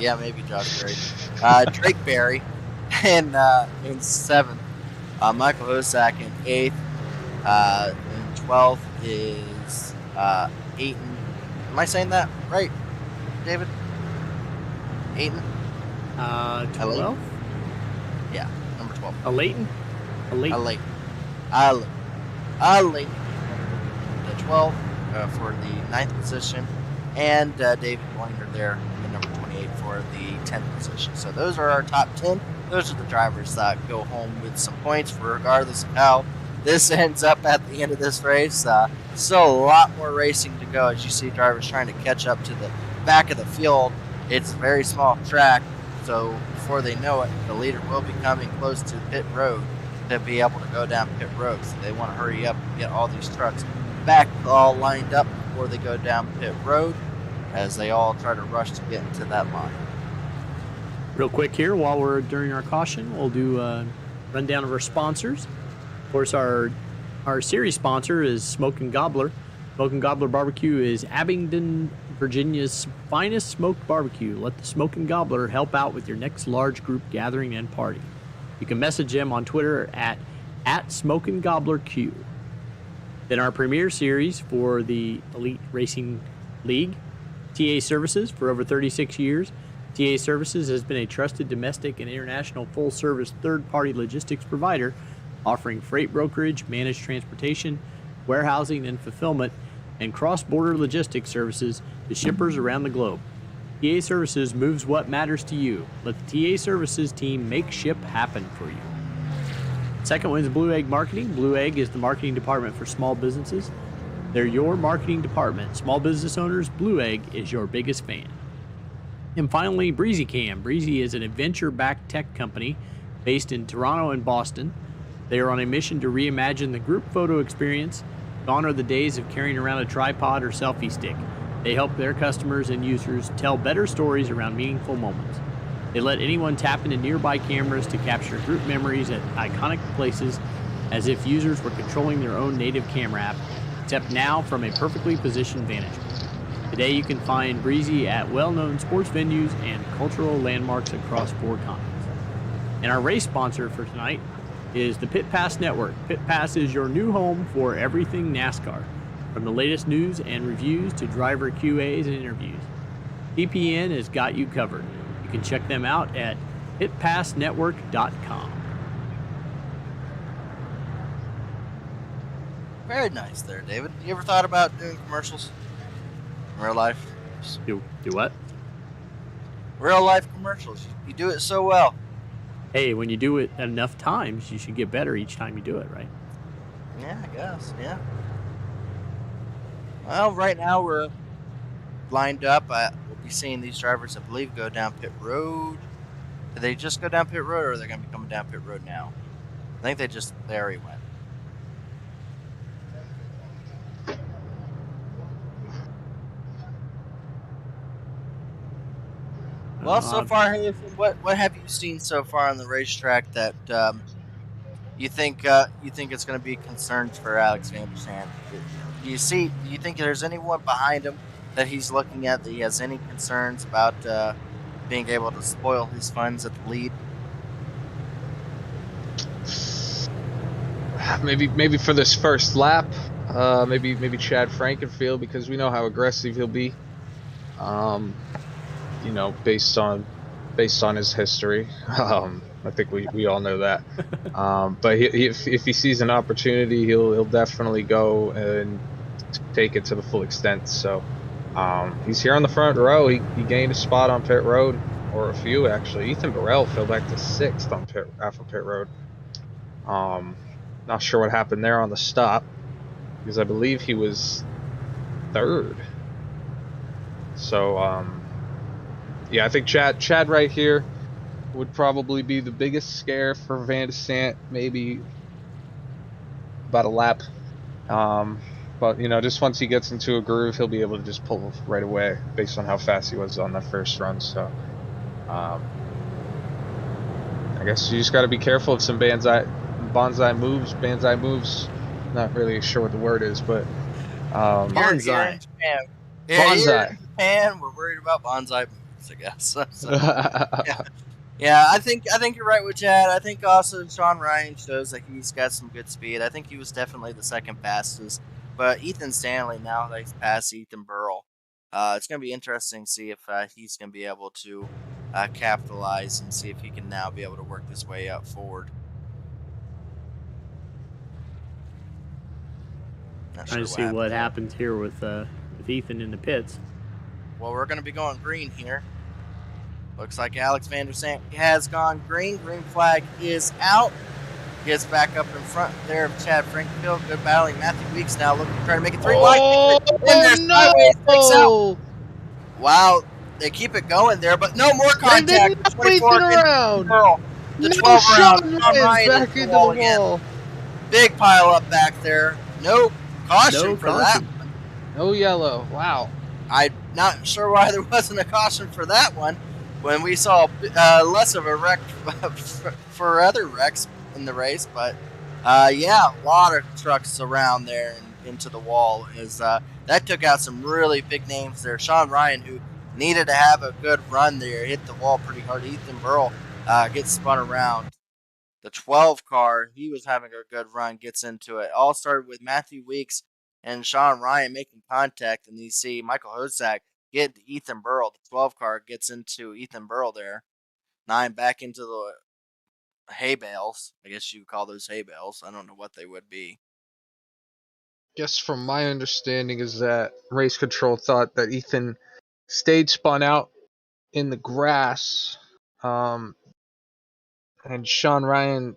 Yeah, maybe Josh Berry. Drake Berry in seventh, Michael Hosak in eighth, and 12th is Ayton. Am I saying that right, David? Ayton? 12? Yeah, number 12. A Leighton? A Leighton. The 12 for the 9th position, and David Boyner there in number 28 for the 10th position. So those are our top 10. Those are the drivers that go home with some points, regardless of how this ends up at the end of this race. Still a lot more racing to go, as you see drivers trying to catch up to the back of the field. It's a very small track, so before they know it, the leader will be coming close to pit road to be able to go down pit road. So they want to hurry up and get all these trucks back all lined up before they go down pit road, as they all try to rush to get into that line. Real quick here, while we're during our caution, we'll do a rundown of our sponsors. Of course, our series sponsor is Smokin Gobbler. Smokin Gobbler Barbecue is Abingdon, Virginia's finest smoked barbecue. Let the Smokin Gobbler help out with your next large group gathering and party. You can message them on Twitter at SmokinGobblerQ. Then our premier series for the Elite Racing League, TA Services. For over 36 years, TA Services has been a trusted domestic and international full-service third-party logistics provider, offering freight brokerage, managed transportation, warehousing and fulfillment, and cross-border logistics services to shippers around the globe. TA Services moves what matters to you. Let the TA Services team make ship happen for you. Second one is Blue Egg Marketing. Blue Egg is the marketing department for small businesses. They're your marketing department. Small business owners, Blue Egg is your biggest fan. And finally, Brixi Cam. Brixi is an adventure-backed tech company based in Toronto and Boston. They are on a mission to reimagine the group photo experience. Gone are the days of carrying around a tripod or selfie stick. They help their customers and users tell better stories around meaningful moments. They let anyone tap into nearby cameras to capture group memories at iconic places, as if users were controlling their own native camera app, except now from a perfectly positioned vantage point. Today you can find Brixi at well-known sports venues and cultural landmarks across 4 continents. And our race sponsor for tonight is the Pit Pass Network. Pit Pass is your new home for everything NASCAR, from the latest news and reviews to driver QAs and interviews. PPN has got you covered. You can check them out at pitpassnetwork.com. Very nice there, David. You ever thought about doing commercials in real life? Do what? Real life commercials. You do it so well. Hey, when you do it enough times, you should get better each time you do it, right? Yeah, I guess. Yeah. Well, right now we're lined up. We'll be seeing these drivers, I believe, go down pit road. Did they just go down pit road, or are they going to be coming down pit road now? I think they already went. Well, so far, what have you seen so far on the racetrack that you think it's going to be concerns for Alex Van der Sande? Do you think there's anyone behind him that he's looking at that he has any concerns about being able to spoil his funds at the lead? Maybe for this first lap, maybe Chad Frankenfield, because we know how aggressive he'll be. Based on his history. I think we all know that. But if he sees an opportunity, he'll definitely go and take it to the full extent. So he's here on the front row. He gained a spot on pit road, or a few actually. Ethan Burrell fell back to 6th on pit road. Not sure what happened there on the stop, because I believe he was 3rd. So yeah, I think Chad right here would probably be the biggest scare for Van der Sande, maybe about a lap. But just once he gets into a groove, he'll be able to just pull right away based on how fast he was on that first run. So I guess you just got to be careful of some bonsai moves. Not really sure what the word is, but bonsai. Bonsai. In Japan, we're worried about bonsai moves, I guess. Yeah, I think you're right with Chad. I think also Sean Ryan shows that he's got some good speed. I think he was definitely the second fastest. But Ethan Stanley now that he's past Ethan Burrell, it's going to be interesting to see if he's going to be able to capitalize and see if he can now be able to work his way up forward. Trying to see what happens here with Ethan in the pits. Well, we're going to be going green here. Looks like Alex Van der Sande has gone green. Green flag is out. Gets back up in front there of Chad Frankenfield. Good battling. Matthew Weeks now looking to try to make it 3 wide. No! Wow, they keep it going there, but no more contact. 24 around. The 12 round. Back into the wall. Big pile up back there. No caution for that. No yellow. Wow. I'm not sure why there wasn't a caution for that one when we saw less of a wreck for other wrecks in the race. But yeah, a lot of trucks around there and into the wall. That took out some really big names there. Sean Ryan, who needed to have a good run there, hit the wall pretty hard. Ethan Burrell gets spun around. The 12 car, he was having a good run, gets into it. All started with Matthew Weeks and Sean Ryan making contact, and you see Michael Hozak get Ethan Burrell. The 12 car gets into Ethan Burrell there. 9 back into the hay bales. I guess you would call those hay bales. I don't know what they would be. Guess from my understanding is that race control thought that Ethan stayed spun out in the grass, and Sean Ryan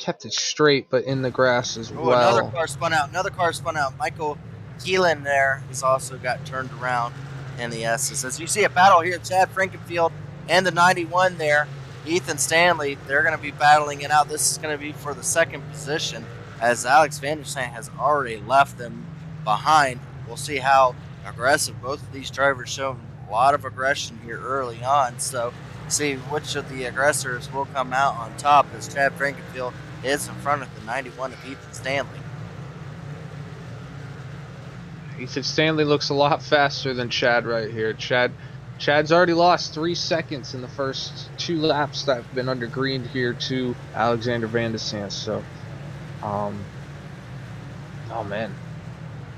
kept it straight, but in the grass as well. Another car spun out. Michael Keelan there has also got turned around in the S's. As you see a battle here, Chad Frankenfield and the 91 there, Ethan Stanley, they're going to be battling it out. This is going to be for the second position, as Alex Van der Sande has already left them behind. We'll see how aggressive both of these drivers show. A lot of aggression here early on, so see which of the aggressors will come out on top as Chad Frankenfield is in front of the 91 of Ethan Stanley. Ethan Stanley looks a lot faster than Chad right here. Chad's already lost 3 seconds in the first 2 laps that have been under green here to Alexander Van der Sande. So, oh man.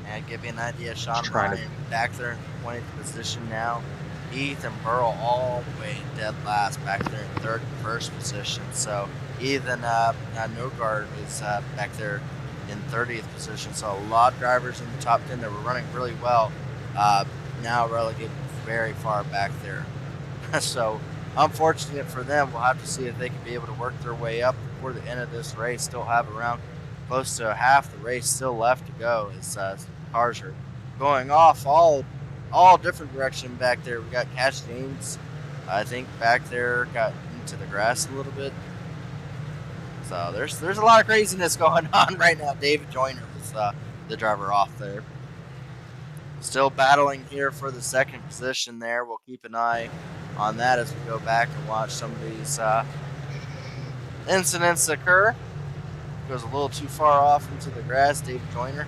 And give you an idea, Sean Ryan back there in 20th position now. Ethan Burrell all the way dead last back there in 3rd and 1st position. So even Nogard is back there in 30th position. So a lot of drivers in the top 10 that were running really well now relegated very far back there. So unfortunate for them. We'll have to see if they can be able to work their way up before the end of this race. Still have around close to half the race still left to go as cars are going off all different direction back there. We got Cash James, I think, back there, got into the grass a little bit. So there's a lot of craziness going on right now. David Joyner was the driver off there. Still battling here for the second position there. We'll keep an eye on that as we go back and watch some of these incidents occur. Goes a little too far off into the grass, Dave Joyner.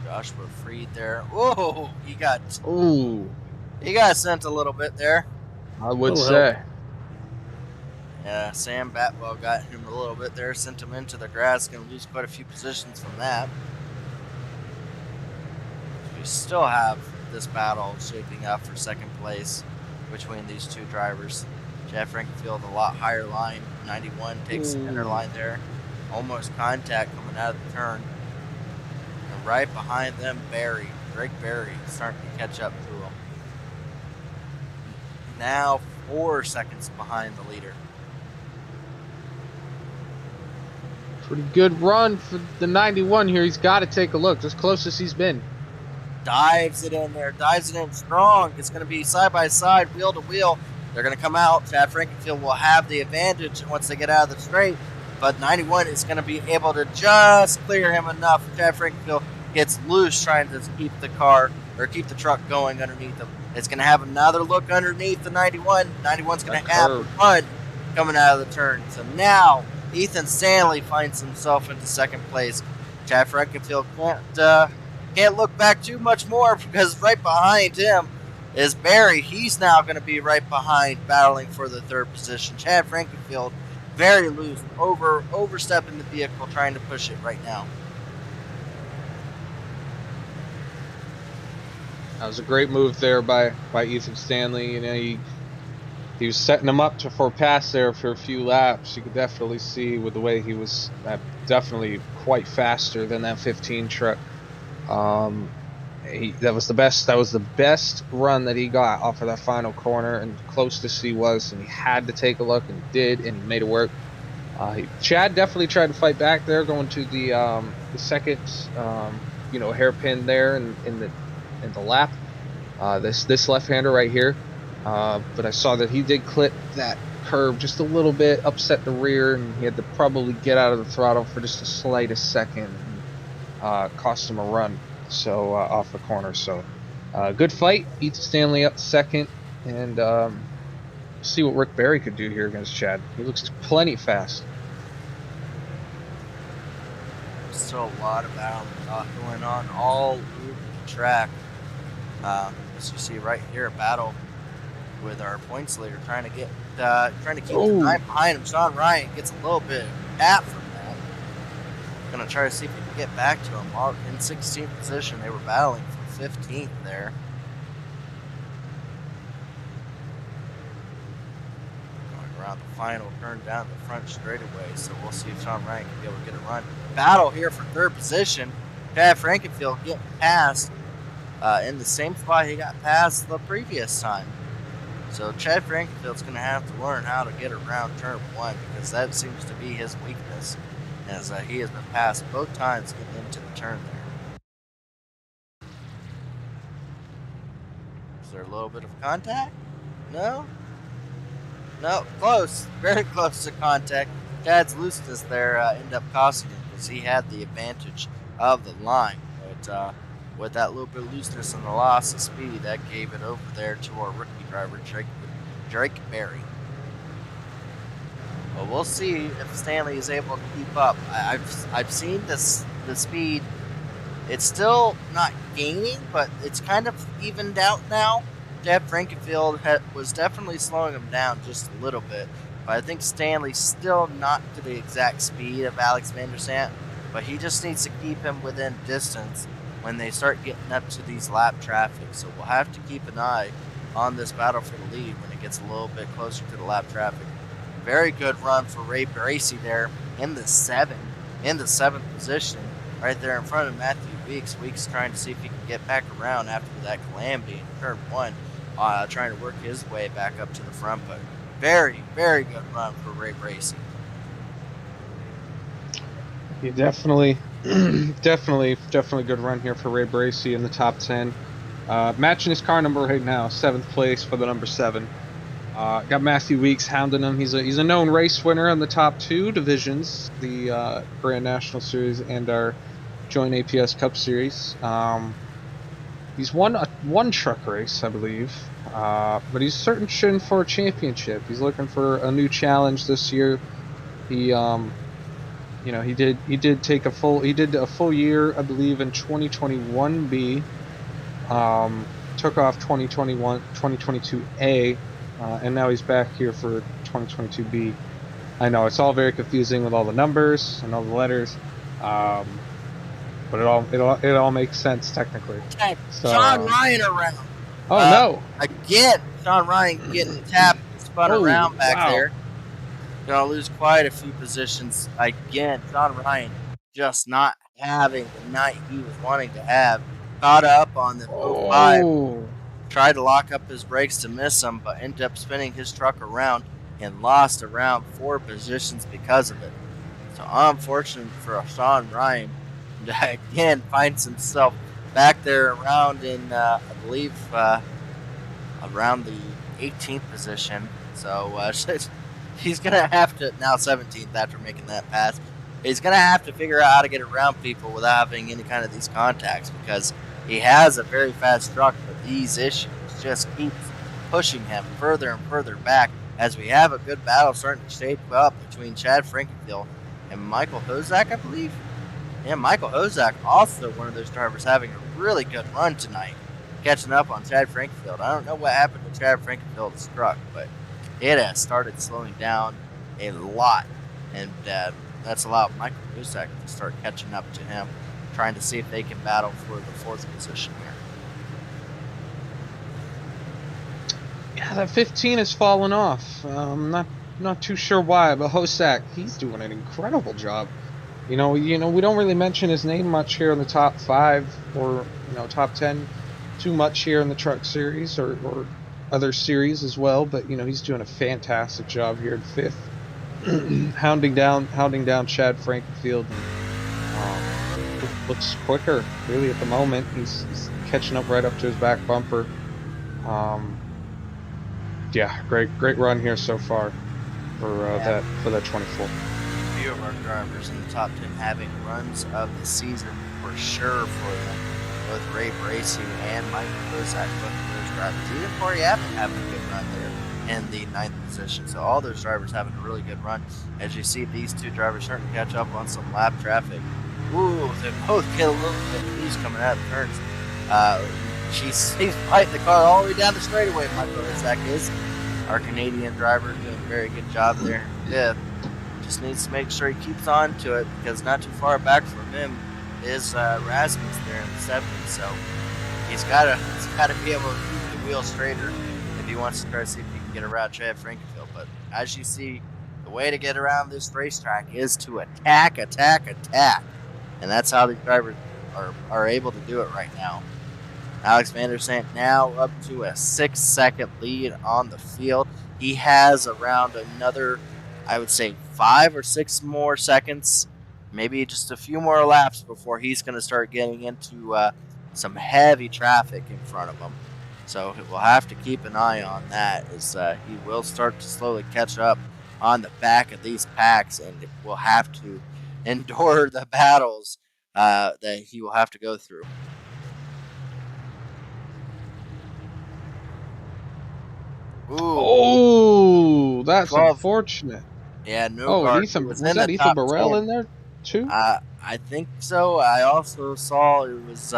Joshua Freed there. Whoa, he got sent a little bit there. I would say. Yeah, Sam Batwell got him a little bit there, sent him into the grass. Going to lose quite a few positions from that. We still have this battle shaping up for second place between these two drivers. Chad Frankenfield, a lot higher line. 91 takes the inner line there. Almost contact coming out of the turn. And right behind them, Greg Berry, starting to catch up to him. Now 4 seconds behind the leader. Pretty good run for the 91 here. He's got to take a look. As close as he's been. Dives it in there. Dives it in strong. It's going to be side by side, wheel to wheel. They're going to come out. Chad Frankenfield will have the advantage once they get out of the straight. But 91 is going to be able to just clear him enough. Chad Frankenfield gets loose trying to keep the car or keep the truck going underneath him. It's going to have another look underneath the 91. 91's going to have a run coming out of the turn. So now Ethan Stanley finds himself into second place. Chad Frankenfield can't look back too much more because right behind him is Barry. He's now going to be right behind, battling for the third position. Chad Frankenfield very loose, overstepping the vehicle, trying to push it right now. That was a great move there by Ethan Stanley. You know, he was setting him up for a pass there for a few laps. You could definitely see with the way he was definitely quite faster than that 15 truck. That was the best run that he got off of that final corner, and closest he was, and he had to take a look, and he did, and he made it work. Chad definitely tried to fight back there, going to the second hairpin there in the lap. This left-hander right here, but I saw that he did clip that curb just a little bit, upset the rear, and he had to probably get out of the throttle for just the slightest second. Cost him a run off the corner. So good fight. Ethan Stanley up second, and see what Rick Berry could do here against Chad. He looks plenty fast. Still a lot of battle going on all over the track. As you see right here, a battle with our points leader trying to keep the time behind him. Sean Ryan gets a little bit of tap from that. Gonna try to see if we can get back to him. While in 16th position, they were battling for 15th there. Going around the final turn down the front straightaway, so we'll see if Sean Ryan can be able to get a run. Battle here for third position. Chad Frankenfield getting passed in the same spot he got passed the previous time. So Chad Frankenfield's going to have to learn how to get around turn one, because that seems to be his weakness, as he has been passed both times getting into the turn there. Is there a little bit of contact? No? No, close. Very close to contact. Chad's looseness there ended up costing him, because he had the advantage of the line. But with that little bit of looseness and the loss of speed, that gave it over there to our rookie driver, Drake Berry. Well, we'll see if Stanley is able to keep up. I've seen the speed. It's still not gaining, but it's kind of evened out now. Chad Frankenfield was definitely slowing him down just a little bit, but I think Stanley's still not to the exact speed of Alex Van der Sant, but he just needs to keep him within distance when they start getting up to these lap traffic. So we'll have to keep an eye on this battle for the lead when it gets a little bit closer to the lap traffic. Very good run for Ray Bracey there in the seventh position, right there in front of Matthew Weeks. Weeks trying to see if he can get back around after that calamity in turn one, trying to work his way back up to the front. But very, very good run for Ray Bracey. He definitely good run here for Ray Bracey in the top 10. Matching his car number right now, 7th place for the number 7. Got Matthew Weeks hounding him. He's a known race winner in the top 2 divisions, the Grand National Series and our Joint APS Cup Series. He's won one truck race, I believe, but he's searching for a championship. He's looking for a new challenge this year. He did a full year, I believe, in 2021B. Took off 2022A, and now he's back here for 2022B. I know it's all very confusing with all the numbers and all the letters, but it all makes sense technically. So, Sean Ryan around. Oh no! Again, Sean Ryan getting tapped and spun around back there. Gonna lose quite a few positions. Again, Sean Ryan just not having the night he was wanting to have. Caught up on the 05. Tried to lock up his brakes to miss him, but ended up spinning his truck around and lost around 4 positions because of it. So unfortunate for Sean Ryan to again finds himself back there around in, I believe, around the 18th position. So he's going to have to, now 17th after making that pass, he's going to have to figure out how to get around people without having any kind of these contacts, because he has a very fast truck, but these issues just keep pushing him further and further back, as we have a good battle starting to shape up between Chad Frankenfield and Michael Hozak, I believe. Yeah, Michael Hozak, also one of those drivers having a really good run tonight, catching up on Chad Frankenfield. I don't know what happened to Chad Frankenfield's truck, but it has started slowing down a lot, and that's allowed Michael Hozak to start catching up to him, trying to see if they can battle for the 4th position here. Yeah, that 15 has fallen off. Not too sure why, but Hozak, he's doing an incredible job. We don't really mention his name much here in the top 5 or top 10 too much here in the truck series or other series as well, but he's doing a fantastic job here in 5th, hounding down Chad Frankenfield. Looks quicker really at the moment. He's catching up right up to his back bumper. Yeah, great run here so far for that 24. Few of our drivers in the top 10 having runs of the season for sure for them. Both Ray Bracey and Mike Kozak, both of those drivers. Even Corey Abbott having a good run there in the 9th position. So all those drivers having a really good run. As you see, these 2 drivers starting to catch up on some lap traffic. Ooh, they both get a little bit loose coming out of the turns. He's fighting the car all the way down the straightaway, Mike Kozak is. Our Canadian driver doing a very good job there. Yeah, just needs to make sure he keeps on to it, because not too far back from him is Rasmus there in the 70s. So he's got to be able to keep the wheel straighter if he wants to try to see if he can get around Chad Frankenfield. But as you see, the way to get around this racetrack is to attack. And that's how these drivers are able to do it right now. Alex Van Sant now up to a 6-second lead on the field. He has around another, I would say, 5 or 6 more seconds, maybe just a few more laps before he's going to start getting into some heavy traffic in front of him. So we'll have to keep an eye on that, as he will start to slowly catch up on the back of these packs, and will have to endure the battles that he will have to go through. Ooh, that's 12. Unfortunate. Yeah, no. Ethan, was that Ethan Burrell 10 in there too? I think so. I also saw it was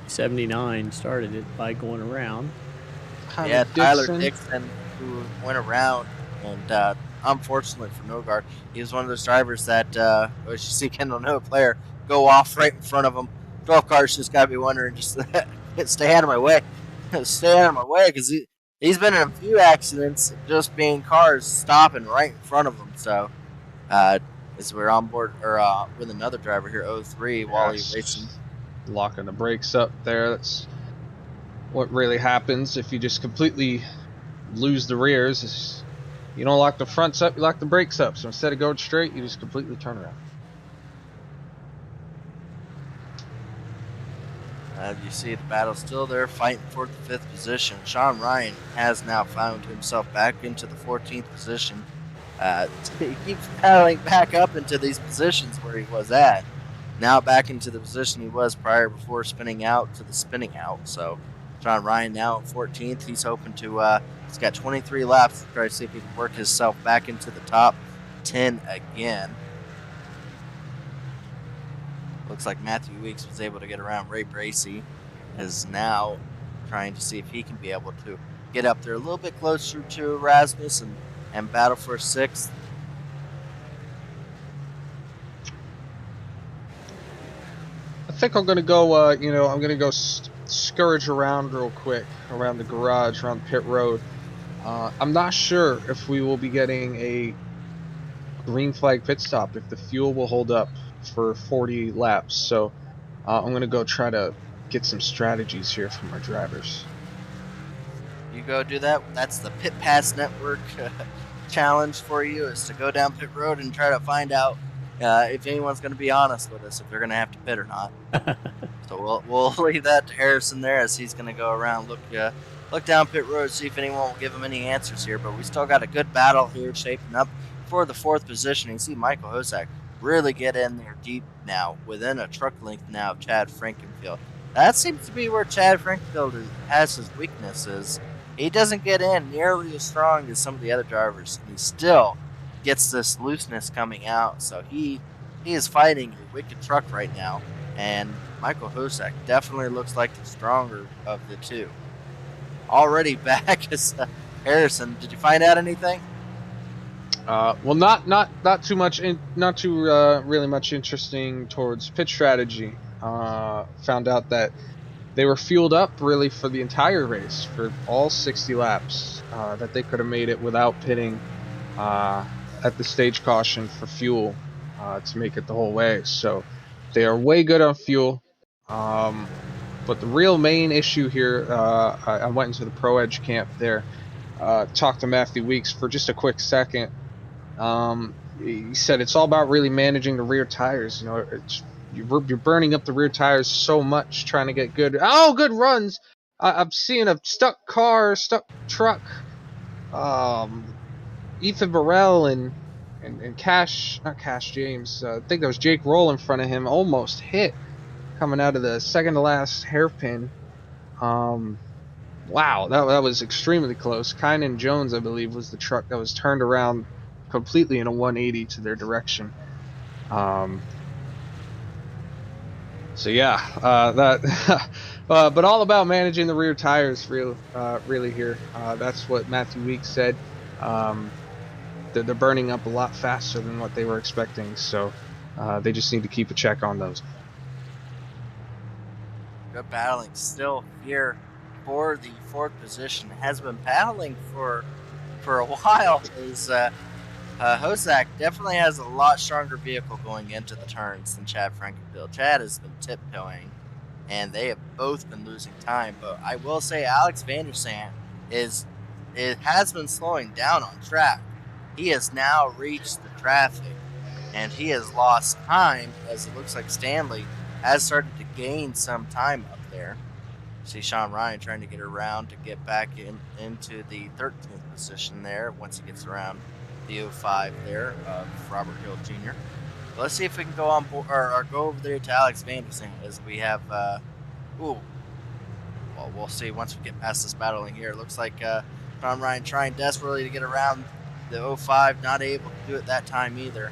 79 started it by going around. Tyler Dixon, who went around, and unfortunately for Nogard, he was one of those drivers that as you see Kendall No player go off right in front of him. 12 cars just got to be wondering, just stay out of my way, because he's been in a few accidents just being cars stopping right in front of him. So as we're on board with another driver here, 03, while he's racing. Locking the brakes up there. That's what really happens if you just completely lose the rears. Is you don't lock the fronts up, you lock the brakes up. So instead of going straight, you just completely turn around. You see the battle still there, fighting for the 5th position. Sean Ryan has now found himself back into the 14th position. He keeps battling back up into these positions where he was at. Now back into the position he was prior before spinning out to the spinning out. So Sean Ryan now at 14th. He's hoping to, he's got 23 laps to try to see if he can work himself back into the top 10 again. Looks like Matthew Weeks was able to get around Ray Bracey. Is now trying to see if he can be able to get up there a little bit closer to Rasmus and battle for 6th. I think I'm gonna go. I'm gonna go scourge around real quick around the garage, around pit road. I'm not sure if we will be getting a green flag pit stop, if the fuel will hold up for 40 laps. So I'm gonna go try to get some strategies here from our drivers. You go do that. That's the Pit Pass Network challenge for you, is to go down pit road and try to find out if anyone's going to be honest with us, if they're going to have to pit or not. So we'll leave that to Harrison there, as he's going to go around, look down pit road, see if anyone will give him any answers here. But we still got a good battle here shaping up for the 4th position. You see Michael Hosak really get in there deep now, within a truck length now of Chad Frankenfield. That seems to be where Chad Frankenfield has his weaknesses. He doesn't get in nearly as strong as some of the other drivers, and he still gets this looseness coming out. So he is fighting a wicked truck right now, and Michael Hosak definitely looks like the stronger of the two. Already back is Harrison. Did you find out anything? Well, not too much, really much interesting towards pit strategy. Found out that they were fueled up really for the entire race, for all 60 laps, that they could have made it without pitting at the stage caution for fuel to make it the whole way. So they are way good on fuel. But the real main issue here, I went into the Pro Edge camp there, talked to Matthew Weeks for just a quick second. He said it's all about really managing the rear tires. You're burning up the rear tires so much trying to get good runs. I'm seeing a stuck car, stuck truck. Ethan Burrell and not Cash James. I think that was Jake Roll in front of him, almost hit coming out of the second to last hairpin. Wow, that was extremely close. Kynan Jones, I believe, was the truck that was turned around completely in a 180 to their direction. So yeah, but all about managing the rear tires, really here. That's what Matthew Weeks said. They're burning up a lot faster than what they were expecting, so they just need to keep a check on those. Good battling still here for the 4th position. Has been battling for a while. Hosak definitely has a lot stronger vehicle going into the turns than Chad Frankenfield. Chad has been tiptoeing, and they have both been losing time. But I will say Alex Vandersand has been slowing down on track. He has now reached the traffic, and he has lost time, as it looks like Stanley has started to gain some time up there. See Sean Ryan trying to get around to get back into the 13th position there once he gets around the 05 there of Robert Hill Jr. But let's see if we can go on board, or go over there to Alex Vandersand, as we have well, we'll see once we get past this battling here. It looks like Sean Ryan trying desperately to get around the 05, not able to do it that time either.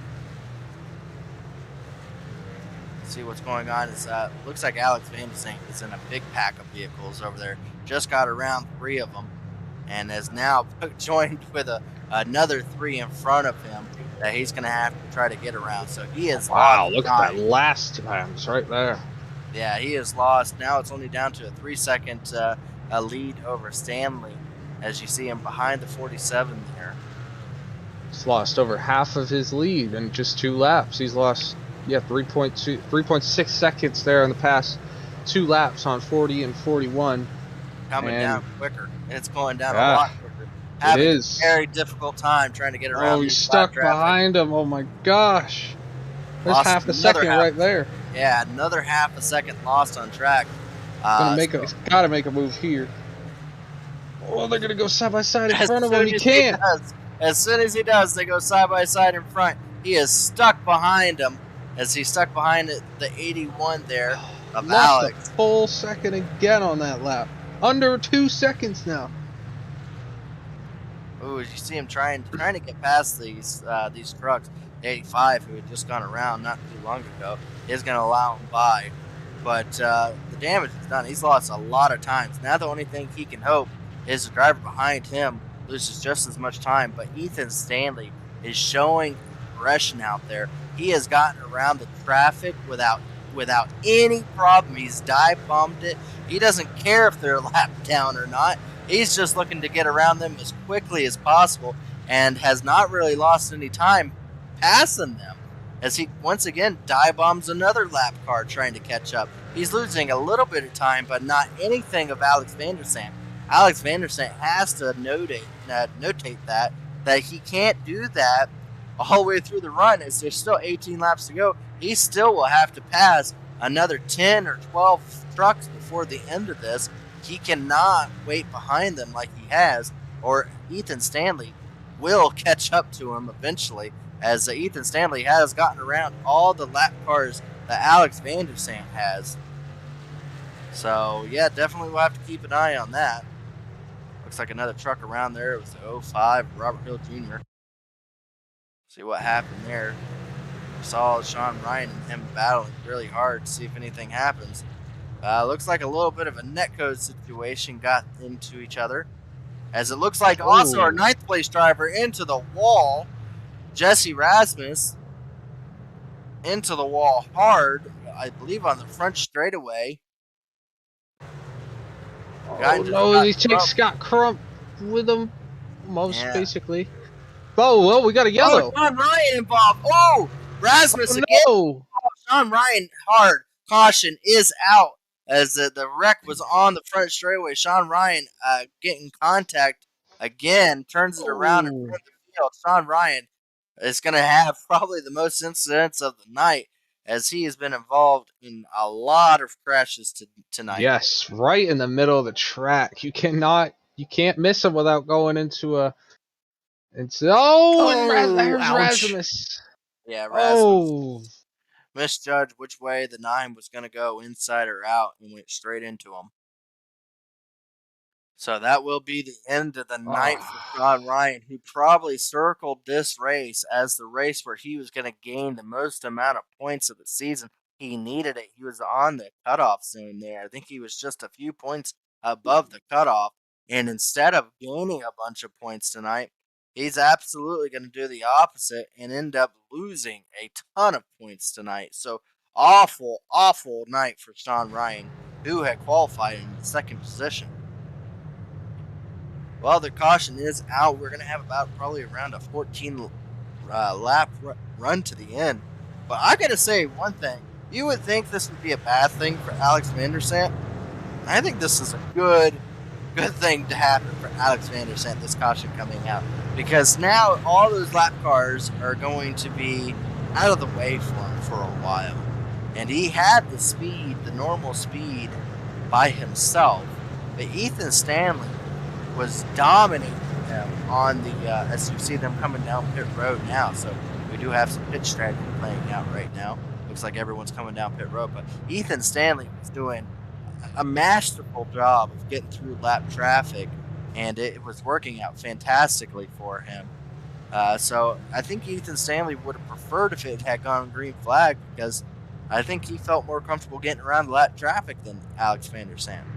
Let's see what's going on. It looks like Alex Vandersand is in a big pack of vehicles over there. Just got around 3 of them, and is now joined with another 3 in front of him that he's going to have to try to get around. So he is wow, look at that last times right there. Yeah, he is lost. Now it's only down to a 3-second lead over Stanley, as you see him behind the 47 there. He's lost over half of his lead in just 2 laps. He's lost 3.6 seconds there in the past 2 laps on 40 and 41. Coming down quicker. It's going down a lot quicker. It is. A very difficult time trying to get around. Oh, he's stuck behind him. Oh my gosh. There's half a second right there. Yeah, another half a second lost on track. He's gotta make a move here. Oh, they're gonna go side by side in front of him. He can't. As soon as he does, they go side by side in front. He is stuck behind him, as he's stuck behind the 81 there of Alex. Lost a full second again on that lap. Under 2 seconds now. Ooh, as you see him trying to get past these trucks. 85, who had just gone around not too long ago, is going to allow him by. But the damage is done. He's lost a lot of times. Now the only thing he can hope is the driver behind him loses just as much time. But Ethan Stanley is showing progression out there. He has gotten around the traffic without any problem. He's dive bombed it. He doesn't care if they're lapped down or not. He's just looking to get around them as quickly as possible and has not really lost any time passing them, as he once again dive bombs another lap car trying to catch up. He's losing a little bit of time, but not anything of Alex van der Sant. Alex van der Sant has to notate that he can't do that all the way through the run, as there's still 18 laps to go. He still will have to pass another 10 or 12 trucks before the end of this. He cannot wait behind them like he has, or Ethan Stanley will catch up to him eventually, as Ethan Stanley has gotten around all the lap cars that Alex van der Sant has. So, yeah, definitely we'll have to keep an eye on that. Looks like another truck around there. It was the 05 Robert Hill Jr. See what happened there. We saw Sean Ryan and him battling really hard to see if anything happens. Looks like a little bit of a netcode situation got into each other, as it looks like also our 9th place driver into the wall. Jesse Rasmus into the wall hard, I believe on the front straightaway. Oh no, he takes Scott Crump with him, basically. Oh, well, we got a yellow. Oh, Sean Ryan involved. Oh, Rasmus again. No. Sean Ryan hard. Caution is out, as the wreck was on the front straightaway. Sean Ryan getting contact again, turns it around in front of the field. Sean Ryan is going to have probably the most incidents of the night, as he has been involved in a lot of crashes tonight. Yes, right in the middle of the track. You can't miss him without going into a. There's Rasmus. Yeah, Rasmus misjudged which way the 9 was going to go, inside or out, and went straight into him. So that will be the end of the night for Sean Ryan, who probably circled this race as the race where he was going to gain the most amount of points of the season. He needed it. He was on the cutoff zone there. I think he was just a few points above the cutoff. And instead of gaining a bunch of points tonight, he's absolutely going to do the opposite and end up losing a ton of points tonight. So awful, awful night for Sean Ryan, who had qualified in the 2nd position. Well, the caution is out. We're going to have probably around a 14 lap run to the end. But I got to say one thing. You would think this would be a bad thing for Alex van der Sant. I think this is a good thing to happen for Alex van der Sant, this caution coming out. Because now all those lap cars are going to be out of the way for him for a while. And he had the speed, the normal speed, by himself. But Ethan Stanley was dominating him on the, as you see them coming down pit road now. So we do have some pit strategy playing out right now. Looks like everyone's coming down pit road. But Ethan Stanley was doing a masterful job of getting through lap traffic, and it was working out fantastically for him. So I think Ethan Stanley would have preferred if it had gone green flag, because I think he felt more comfortable getting around lap traffic than Alex van der Sant.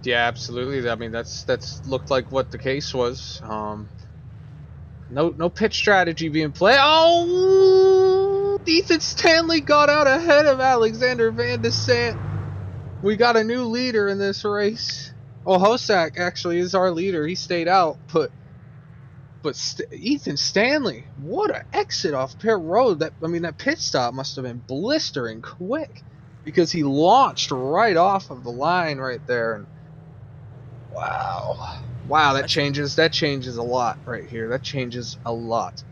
Yeah, absolutely. I mean, that's looked like what the case was. No pit strategy being played. Oh, Ethan Stanley got out ahead of Alexander van der Sant. We got a new leader in this race. Well, Hosak actually is our leader. He stayed out, but Ethan Stanley, what an exit off pit road! That pit stop must have been blistering quick, because he launched right off of the line right there. And wow, that changes a lot right here. That changes a lot.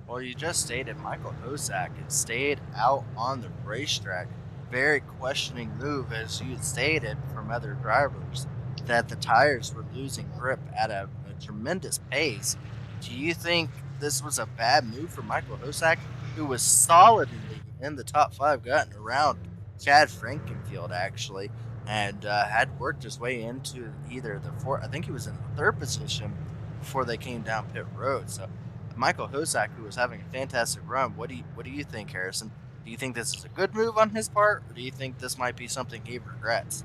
Well, you just stated Michael Hosak had stayed out on the racetrack very questioning move, as you had stated from other drivers, that the tires were losing grip at a tremendous pace. Do you think this was a bad move for Michael Hosek, who was solidly in the top 5, gotten around Chad Frankenfield actually, and had worked his way into either the fourth, I think he was in the 3rd position before they came down pit road. So Michael Hosek, who was having a fantastic run, what do you think, Harrison? Do you think this is a good move on his part, or do you think this might be something he regrets?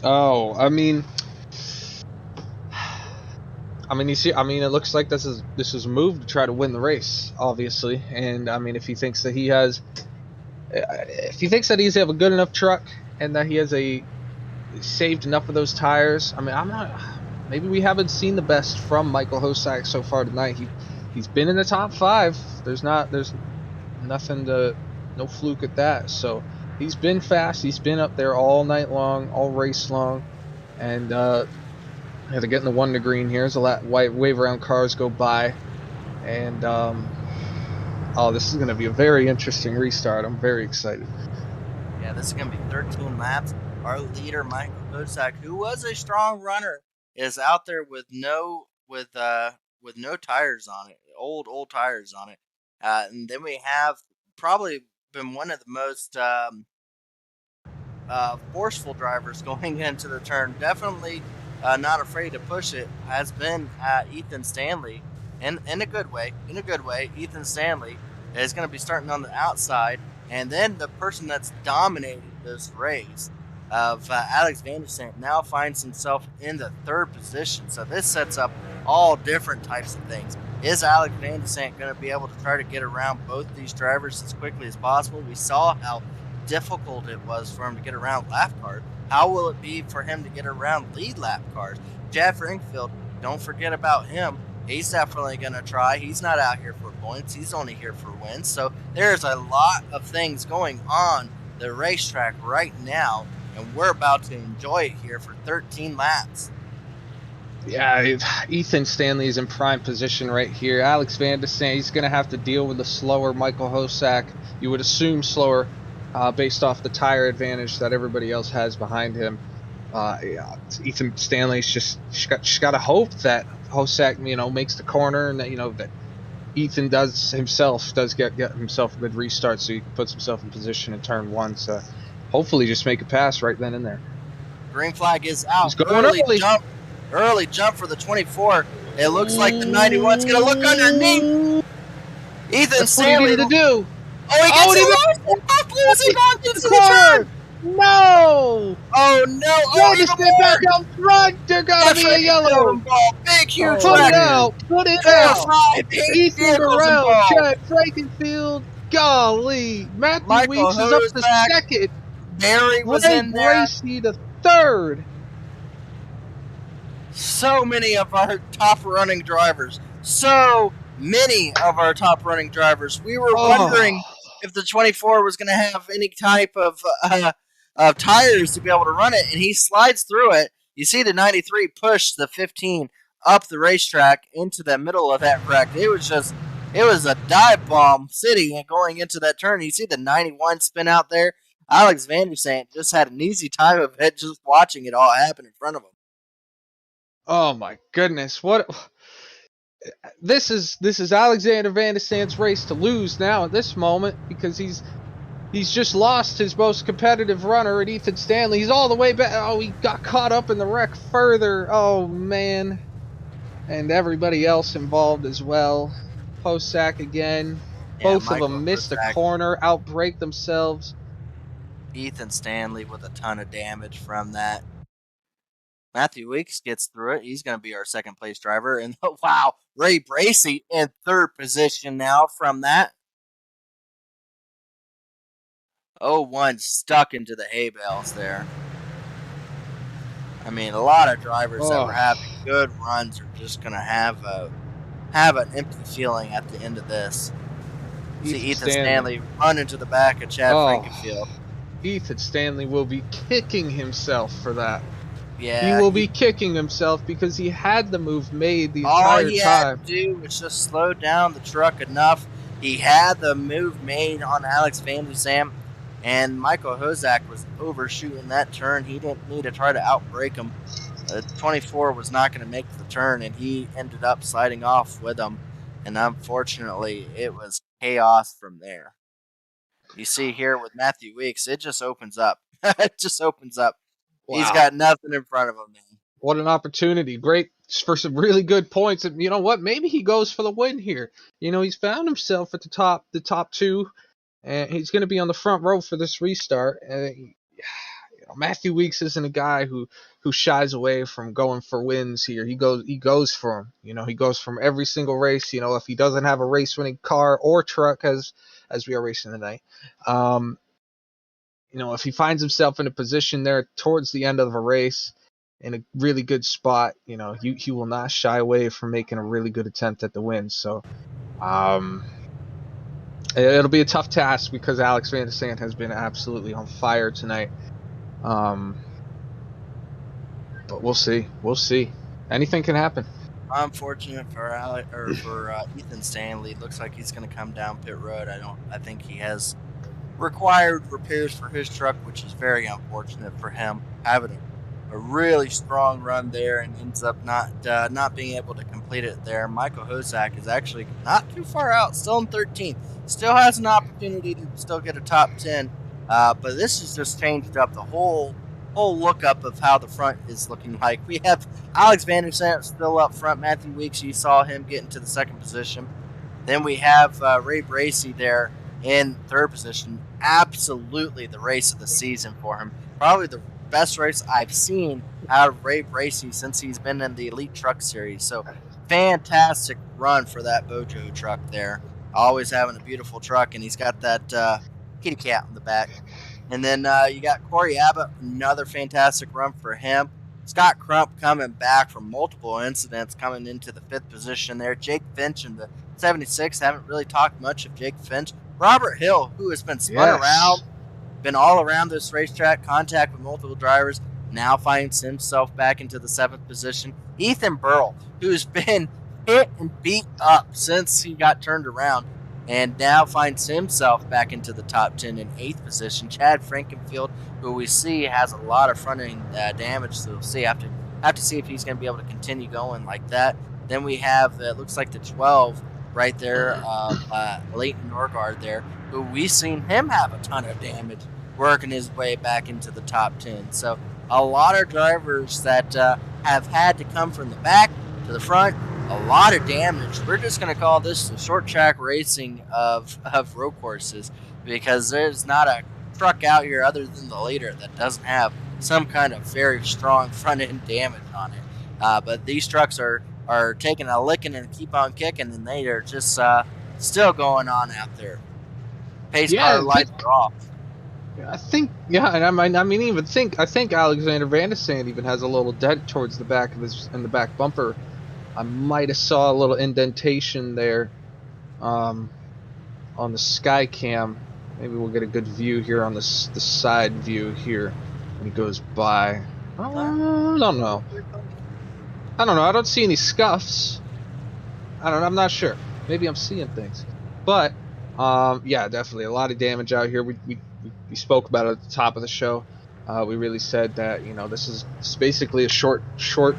Oh, I mean, you see, it looks like this is a move to try to win the race, obviously. And I mean, if he thinks that he's have a good enough truck and that he has saved enough of those tires, I mean, maybe we haven't seen the best from Michael Hosek so far tonight. He's been in the top 5. There's nothing no fluke at that. So he's been fast. He's been up there all night long, all race long, and had to get in the 1 to green here as a wave around cars go by, and this is going to be a very interesting restart. I'm very excited. Yeah, this is going to be 13 laps. Our leader, Michael Hosek, who was a strong runner, is out there with no tires on it, old tires on it. And then we have probably been one of the most forceful drivers going into the turn. Definitely not afraid to push it. Has been Ethan Stanley, in a good way. Ethan Stanley is going to be starting on the outside, and then the person that's dominated this race of Alex Van der Sant now finds himself in the 3rd position. So this sets up all different types of things. Is Alex Van der Sant going to be able to try to get around both these drivers as quickly as possible? We saw how difficult it was for him to get around lap cars. How will it be for him to get around lead lap cars? Chad Frankfield, don't forget about him. He's definitely going to try. He's not out here for points. He's only here for wins. So there's a lot of things going on the racetrack right now, and we're about to enjoy it here for 13 laps. Yeah, Ethan Stanley is in prime position right here. Alex Van der Sant, he's going to have to deal with the slower Michael Hosek. You would assume slower based off the tire advantage that everybody else has behind him. Ethan Stanley's just got to hope that Hosek, makes the corner, and that that Ethan does get himself a good restart, so he puts himself in position in turn 1. So hopefully just make a pass right then and there. Green flag is out. He's going early jump for the 24. It looks like the 91's going to look underneath. Ethan Stanley to do. Oh, he gets losing on into the turn. No! Oh no! Oh, just get back out front. There gotta be a yellow ball. Big huge Put it out. Ethan Burrell, Chad Frankenfield. Golly, Matthew Weeks is up to 2nd. Barry was in there. Brixi to 3rd. So many of our top running drivers. We were wondering if the 24 was going to have any type of tires to be able to run it, and he slides through it. You see the 93 push the 15 up the racetrack into the middle of that wreck. It was a dive bomb city going into that turn. You see the 91 spin out there. Alex Van der Sant just had an easy time of it just watching it all happen in front of him. Oh my goodness. What this is Alexander Van der Sant's race to lose now at this moment, because he's just lost his most competitive runner at Ethan Stanley. He's all the way back. Oh, he got caught up in the wreck further. Oh man. And everybody else involved as well. Hosek again. Yeah, Both of them missed a corner, outbrake themselves. Ethan Stanley with a ton of damage from that. Matthew Weeks gets through it. He's going to be our 2nd place driver. And wow, Ray Bracey in 3rd position now from that. 0-1 stuck into the hay bales there. I mean, a lot of drivers that were having good runs are just going to have an empty feeling at the end of this. See Ethan Stanley run into the back of Chad Frankenfield. Ethan Stanley will be kicking himself for that. Yeah, he will be kicking himself because he had the move made the entire time. All he had to do was just slow down the truck enough. He had the move made on Alex Van der Sant. and Michael Hozak was overshooting that turn. He didn't need to try to outbrake him. 24 was not going to make the turn, and he ended up sliding off with him. And unfortunately, it was chaos from there. You see here with Matthew Weeks, it just opens up. It just opens up. Wow. He's got nothing in front of him, man. What an opportunity. Great for some really good points. And you know what? Maybe he goes for the win here. He's found himself at the top two, and he's going to be on the front row for this restart. Matthew Weeks isn't a guy who shies away from going for wins here. He goes for them. He goes from every single race. If he doesn't have a race-winning car or truck as we are racing tonight, if he finds himself in a position there towards the end of a race in a really good spot, he will not shy away from making a really good attempt at the win. So, it'll be a tough task because Alex Van der Sant has been absolutely on fire tonight. But we'll see. Anything can happen. Unfortunate for Ethan Stanley. Looks like he's going to come down pit road. I think he has required repairs for his truck, which is very unfortunate for him. Having a really strong run there and ends up not being able to complete it there. Michael Hozak is actually not too far out, still in 13th. Still has an opportunity to still get a top 10. But this has just changed up the whole look up of how the front is looking like. We have Alex Van der Sant still up front. Matthew Weeks, you saw him get into the second position. Then we have Ray Bracey there in third position. Absolutely the race of the season for him. Probably the best race I've seen out of Ray Bracey since he's been in the Elite Truck Series. So fantastic run for that Bojo truck there. Always having a beautiful truck, and he's got that kitty cat in the back. And then you got Corey Abbott, another fantastic run for him. Scott Crump coming back from multiple incidents, coming into the fifth position there. Jake Finch in the 76. Haven't really talked much of Jake Finch. Robert Hill, who has been spun around, been all around this racetrack, contact with multiple drivers, now finds himself back into the seventh position. Ethan Burrell, who's been hit and beat up since he got turned around, and now finds himself back into the top 10 in 8th position. Chad Frankenfield, who we see has a lot of front-end damage, so we'll see. Have to see if he's going to be able to continue going like that. Then we have, it looks like the 12 right there, Leighton Norgard there, who we've seen him have a ton of damage working his way back into the top 10. So a lot of drivers that have had to come from the back to the front. A lot of damage. We're just going to call this the short track racing of road courses, because there's not a truck out here other than the leader that doesn't have some kind of very strong front end damage on it. But these trucks are taking a licking and keep on kicking, and they are just still going on out there. Pace car lights are off. I think, and I think Alexander Van der Sant even has a little dent towards the back in the back bumper. I might have saw a little indentation there on the sky cam. Maybe we'll get a good view here on the side view here when he goes by. I don't know. I don't see any scuffs. I'm not sure. Maybe I'm seeing things. But, definitely a lot of damage out here. We spoke about it at the top of the show. We really said that, this is basically a short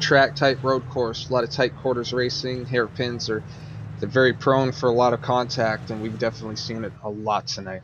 track type road course. A lot of tight quarters racing. Hairpins they're very prone for a lot of contact, and we've definitely seen it a lot tonight.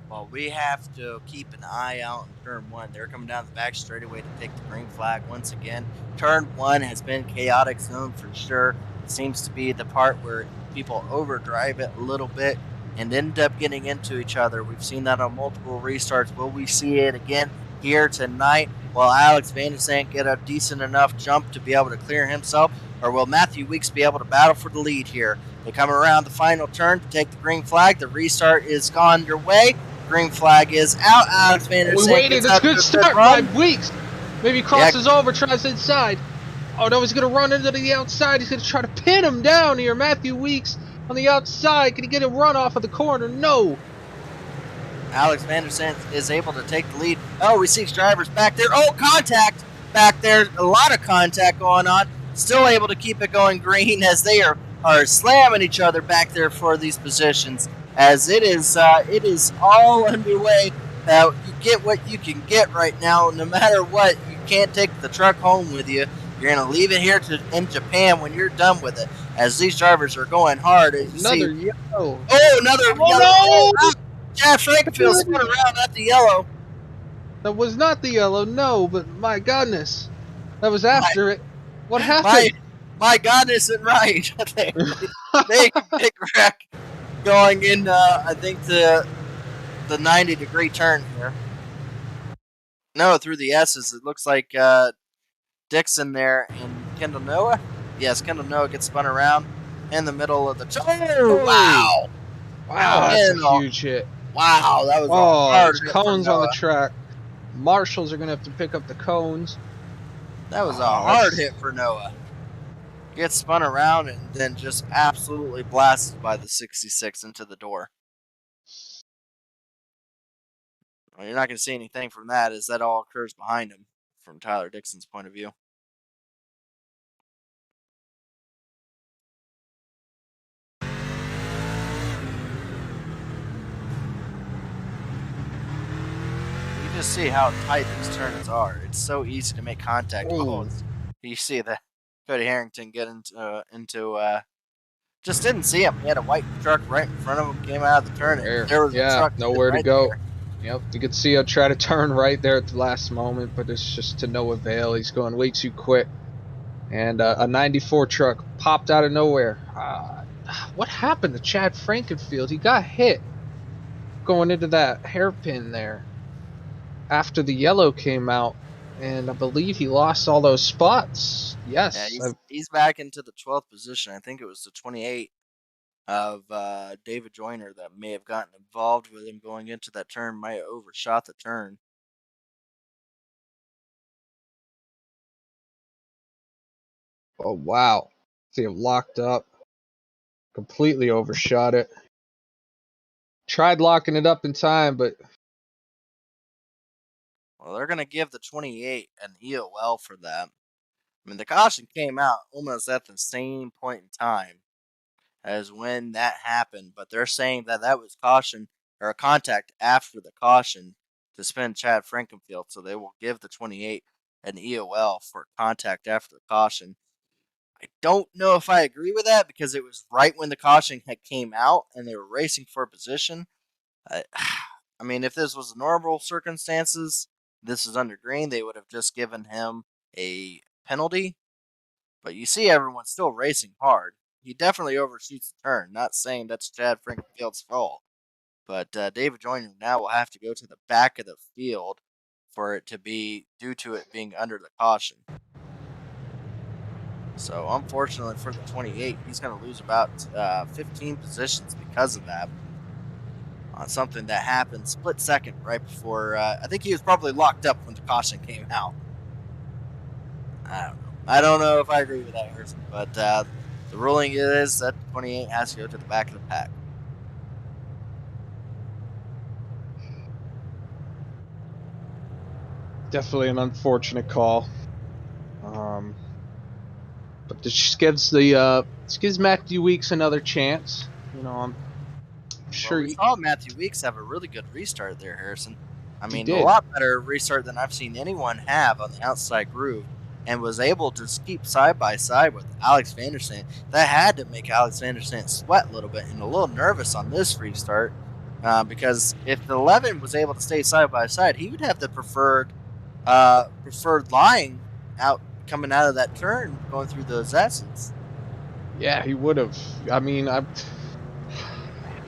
Well, we have to keep an eye out in turn one. They're coming down the back straightaway to take the green flag once again. Turn one has been chaotic zone for sure. It seems to be the part where people overdrive it a little bit and end up getting into each other. We've seen that on multiple restarts. Will we see it again here tonight? Will Alex Van der Sant get a decent enough jump to be able to clear himself? Or will Matthew Weeks be able to battle for the lead here? They come around the final turn to take the green flag. The restart is underway. Green flag is out. Alex Van der Sant. We waited. It's a good start by Weeks. Maybe he crosses over, tries inside. Oh, no, he's going to run into the outside. He's going to try to pin him down here. Matthew Weeks on the outside. Can he get a run off of the corner? No. Alex Van der Sant is able to take the lead. Oh, we see drivers back there. Oh, contact back there. A lot of contact going on. Still able to keep it going green as they are are slamming each other back there for these positions, as it is all underway. You get what you can get right now. No matter what, you can't take the truck home with you. You're going to leave it here in Japan when you're done with it, as these drivers are going hard. As you Another see. yellow. Oh, another yellow. No! Oh, Chad Frankenfield spun around at the yellow. That was not the yellow, no, but my goodness. That was after it. What happened? My God isn't right. they big wreck going in, I think, the 90-degree turn here. No, through the S's. It looks like Dixon there and Kendall Noah. Yes, Kendall Noah gets spun around in the middle of the Oh, wow. Wow, that's a huge hit. Wow, that was a hard hit cones for Noah. on the track. Marshals are going to have to pick up the cones. That was a hard hit for Noah. Gets spun around and then just absolutely blasted by the 66 into the door. Well, you're not going to see anything from that, as that all occurs behind him from Tyler Dixon's point of view. You just see how tight these turns are. It's so easy to make contact. Oh, you see the Cody Harrington get into just didn't see him. He had a white truck right in front of him, came out of the turn, and there was a truck nowhere right to go. there. Yep, you could see him try to turn right there at the last moment, but it's just to no avail. He's going way too quick. And a 94 truck popped out of nowhere. What happened to Chad Frankenfield? He got hit going into that hairpin there after the yellow came out, and I believe he lost all those spots. Yes. Yeah, he's back into the 12th position. I think it was the 28 of David Joyner that may have gotten involved with him going into that turn, might have overshot the turn. Oh, wow. See him locked up. Completely overshot it. Tried locking it up in time, but... Well, they're going to give the 28 an EOL for that. I mean, the caution came out almost at the same point in time as when that happened, but they're saying that that was caution or a contact after the caution to spin Chad Frankenfield, so they will give the 28 an EOL for contact after the caution. I don't know if I agree with that, because it was right when the caution had came out and they were racing for position. I mean, if this was normal circumstances, this is under green, they would have just given him a penalty. But you see everyone's still racing hard. He definitely overshoots the turn. Not saying that's Chad Frankenfield's fault. But David Joyner now will have to go to the back of the field for it to be due to it being under the caution. So unfortunately for the 28, he's going to lose about 15 positions because of that. On something that happened split second right before. I think he was probably locked up when the caution came out. I don't know if I agree with that, Harrison, but the ruling is that 28 has to go to the back of the pack. Definitely an unfortunate call. But this gives Matthew Weeks another chance. You know, I'm sure we saw Matthew Weeks have a really good restart there, Harrison. I mean, did. A lot better restart than I've seen anyone have on the outside groove, and was able to keep side by side with Alex Vandersand. That had to make Alex Vandersand sweat a little bit and a little nervous on this restart, because if the 11 was able to stay side by side, he would have the preferred line out coming out of that turn going through those S's. Yeah, he would have. I mean, if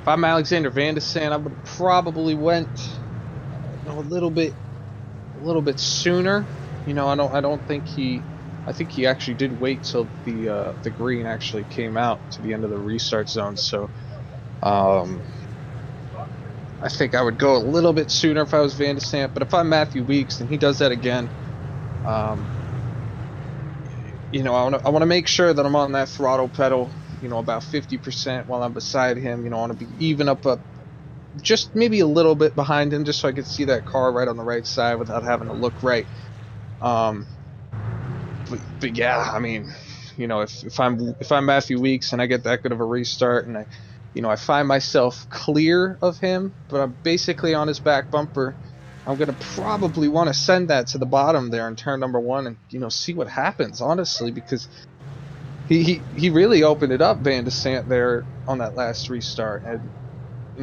I'm Alexander Vandersand, I would have probably went a little bit sooner. You know, I don't think he. I think he actually did wait till the green actually came out to the end of the restart zone. So, I think I would go a little bit sooner if I was Vandersand. But if I'm Matthew Weeks and he does that again, you know, I want to make sure that I'm on that throttle pedal, you know, about 50% while I'm beside him. You know, I want to be even up just maybe a little bit behind him, just so I could see that car right on the right side without having to look right. But yeah, I mean, if I'm Matthew Weeks and I get that good of a restart and I find myself clear of him, but I'm basically on his back bumper, I'm gonna probably want to send that to the bottom there in turn number 1 and see what happens, honestly, because he really opened it up, Van de Sant, there on that last restart. And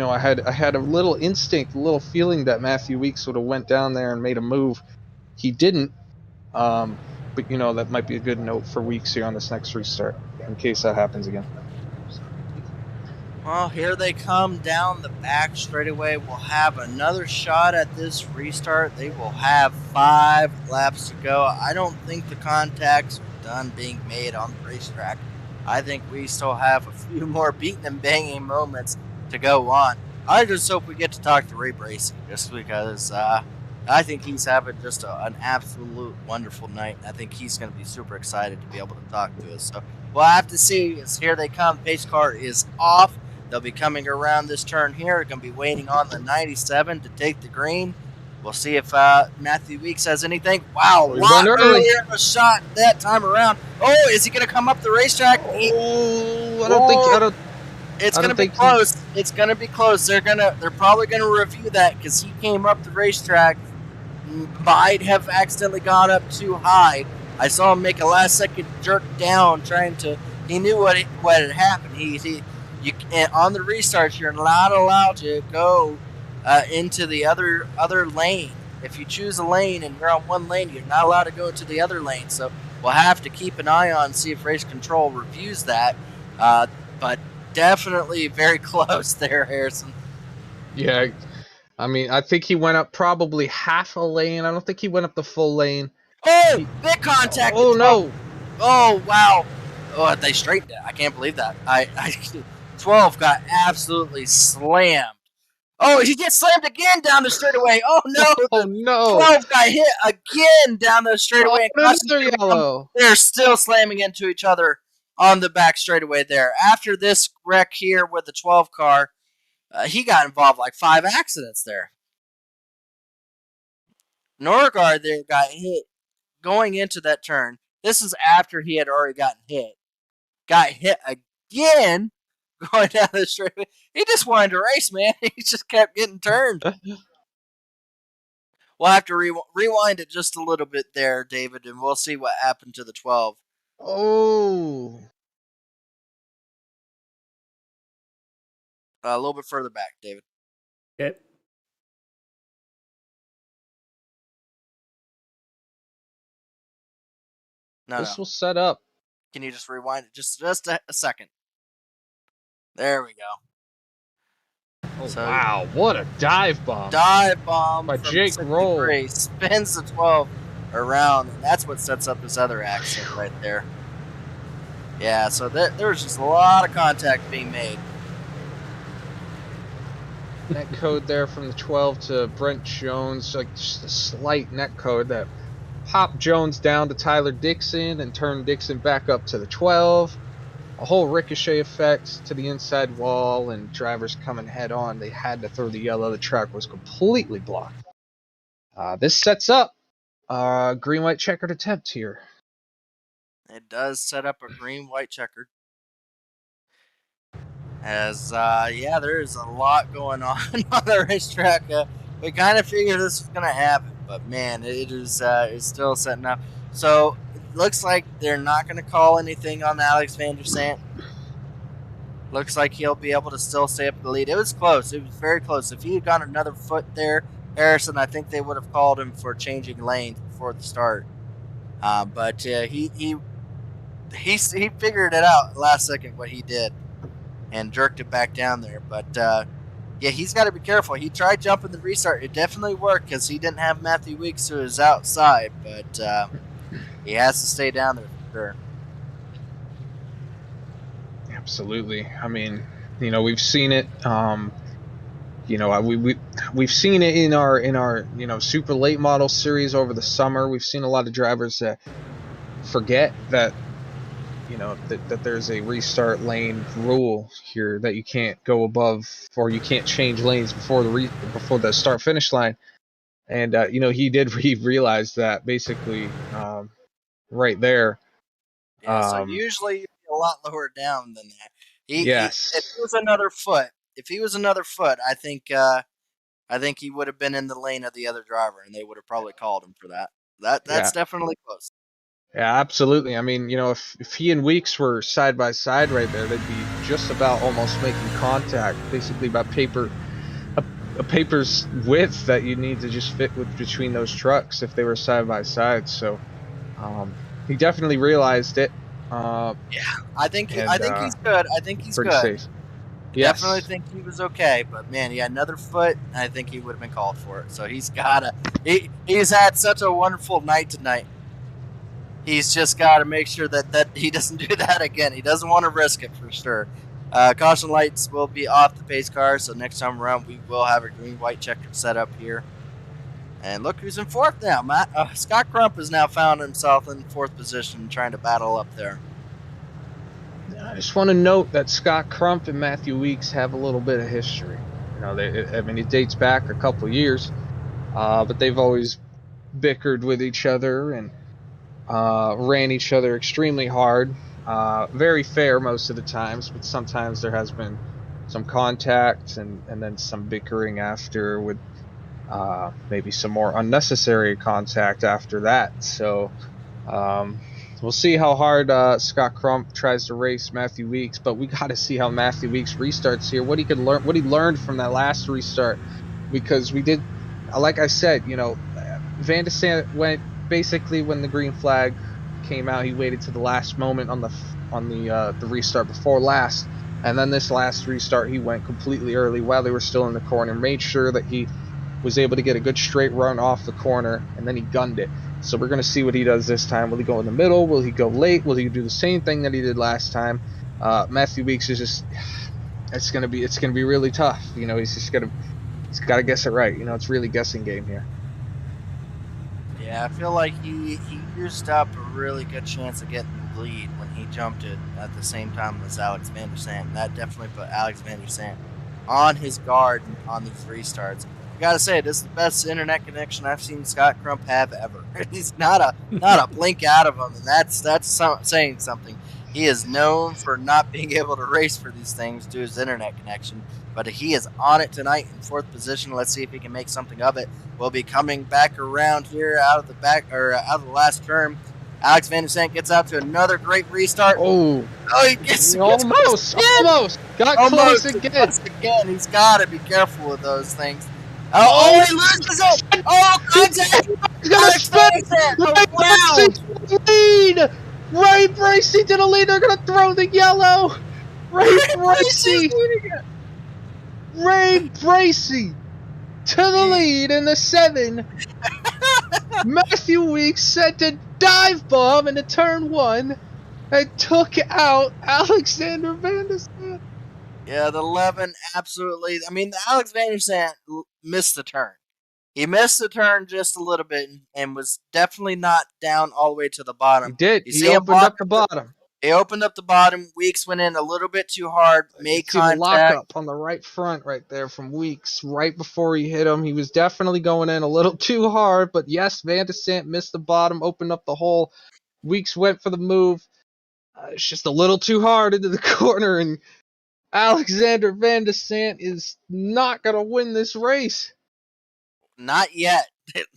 I had a little instinct, a little feeling that Matthew Weeks would have went down there and made a move. He didn't. But that might be a good note for Weeks here on this next restart in case that happens again. Well, here they come down the back straightaway. We'll have another shot at this restart. They will have 5 laps to go. I don't think the contacts are done being made on the racetrack. I think we still have a few more beating and banging moments to go on. I just hope we get to talk to Ray Brixi, just because I think he's having just an absolute wonderful night. I think he's going to be super excited to be able to talk to us. So we'll have to see. As here they come. Pace car is off. They'll be coming around this turn here. They're going to be waiting on the 97 to take the green. We'll see if Matthew Weeks has anything. Wow, a lot earlier of a shot that time around. Oh, is he going to come up the racetrack? It's going to be close. It's going to be close. They're probably going to review that because he came up the racetrack. Might have accidentally gone up too high. I saw him make a last-second jerk down, he knew what had happened. On the restarts, you're not allowed to go into the other lane. If you choose a lane and you're on one lane, you're not allowed to go to the other lane. So we'll have to keep an eye on, see if race control reviews that. But definitely very close there, Harrison. Yeah, I mean, I think he went up probably half a lane. I don't think he went up the full lane. Oh, big contact! Oh no! Oh wow! Oh, they straightened it. I can't believe that. 12 got absolutely slammed. Oh, he gets slammed again down the straightaway. Oh no! Oh no! 12 got hit again down the straightaway. Another yellow. They're still slamming into each other on the back straightaway there. After this wreck here with the 12 car, he got involved like 5 accidents there. Norgard there got hit going into that turn. This is after he had already gotten hit. Got hit again going down the straightaway. He just wanted to race, man. He just kept getting turned. We'll have to rewind it just a little bit there, David, and we'll see what happened to the 12. Oh. A little bit further back, David. Okay. This will set up. Can you just rewind it just a second? There we go. Oh, wow, what a dive bomb. Dive bomb by Jake Roll. Spins the 12 around, and that's what sets up this other accident right there. Yeah, so there's just a lot of contact being made. Net code there from the 12 to Brent Jones, like just a slight net code that popped Jones down to Tyler Dixon and turned Dixon back up to the 12. A whole ricochet effect to the inside wall, and drivers coming head on. They had to throw the yellow. The track was completely blocked. This sets up a green-white checkered attempt here. It does set up a green-white checkered. As, there's a lot going on the racetrack. We kind of figured this was going to happen, but man, it's still setting up. So, it looks like they're not going to call anything on Alex Van der Sant. Looks like he'll be able to still stay up in the lead. It was close. It was very close. If he had gone another foot there, Harrison, I think they would have called him for changing lanes before the start. But he figured it out last second what he did and jerked it back down there. But he's got to be careful. He tried jumping the restart. It definitely worked because he didn't have Matthew Weeks who was outside. But he has to stay down there for sure. Absolutely. I mean, we've seen it. We've seen it in our super late model series over the summer. We've seen a lot of drivers that forget that that there's a restart lane rule here, that you can't go above, or you can't change lanes before the start finish line. And he realized that basically right there. Yeah, so usually you'd be a lot lower down than that. Yes. If he was another foot, I think he would have been in the lane of the other driver, and they would have probably called him for that. That's Yeah. definitely close. Yeah, absolutely. I mean, if he and Weeks were side by side right there, they'd be just about almost making contact, basically about a paper's width that you need to just fit with between those trucks if they were side by side. So, he definitely realized it. I think And he's good. I think he's pretty good. safe. Definitely Yes. think he was okay, but man, he had another foot. I think he would have been called for it. So he's had such a wonderful night tonight. He's just got to make sure that he doesn't do that again. He doesn't want to risk it for sure. Caution lights will be off the pace car, so next time around we will have a green-white checker set up here. And look who's in fourth now. Scott Crump has now found himself in fourth position, trying to battle up there. I just want to note that Scott Crump and Matthew Weeks have a little bit of history. It dates back a couple years, but they've always bickered with each other and ran each other extremely hard. Very fair most of the times, but sometimes there has been some contact and then some bickering after, with maybe some more unnecessary contact after that. So we'll see how hard Scott Crump tries to race Matthew Weeks, but we got to see how Matthew Weeks restarts here. What he learned from that last restart, because like I said, Van de Sant went basically when the green flag came out. He waited to the last moment on the restart before last, and then this last restart he went completely early while they were still in the corner, made sure that he was able to get a good straight run off the corner, and then he gunned it. So we're going to see what he does this time. Will he go in the middle? Will he go late? Will he do the same thing that he did last time? Matthew Weeks is just, it's going to be really tough. He's got to guess it right. It's really guessing game here. Yeah, I feel like he used up a really good chance of getting the lead when he jumped it at the same time as Alex Van der Sant. That definitely put Alex Van der Sant on his guard on these restarts. I gotta say, this is the best internet connection I've seen Scott Crump have ever. He's not a blink out of him, and that's saying something. He is known for not being able to race for these things due to his internet connection, but he is on it tonight in fourth position. Let's see if he can make something of it. We'll be coming back around here out of the last turn. Alex Van der Sant gets out to another great restart. Oh, he gets almost got close again. He's got to be careful with those things. He loses it. Contact. He's gonna spin. Lead. Ray Brixi to the lead. They're gonna throw the yellow. Ray Brixi to the lead in the 7. Matthew Weeks sent a dive bomb into turn 1 and took out Alexander Van der Sant. Yeah, the 11 absolutely. I mean, Alex Van der Sant missed the turn. He missed the turn just a little bit and was definitely not down all the way to the bottom. He did. He opened up the bottom. He opened up the bottom. Weeks went in a little bit too hard. Made contact. The lockup on the right front right there from Weeks right before he hit him. He was definitely going in a little too hard, but yes, Van der Sant missed the bottom, opened up the hole. Weeks went for the move. It's just a little too hard into the corner, and Alexander Van der Sant is not going to win this race. Not yet.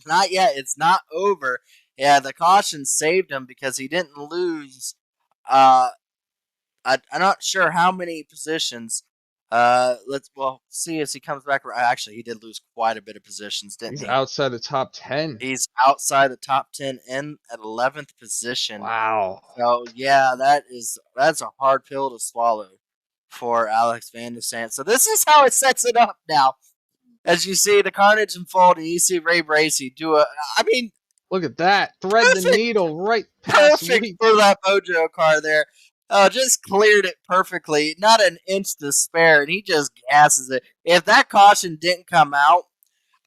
Not yet. It's not over. Yeah, the caution saved him because he didn't lose. I'm not sure how many positions. Let's see as he comes back. Actually, he did lose quite a bit of positions, didn't he? He's outside the top 10. He's outside the top 10 in at 11th position. Wow. So yeah, that's a hard pill to swallow for Alex Van der Sant. So this is how it sets it up now. As you see the carnage unfold, and you see Ray Brixi do look at that. Thread the needle right past Perfect for that Mojo car there. Just cleared it perfectly. Not an inch to spare, and he just gasses it. If that caution didn't come out,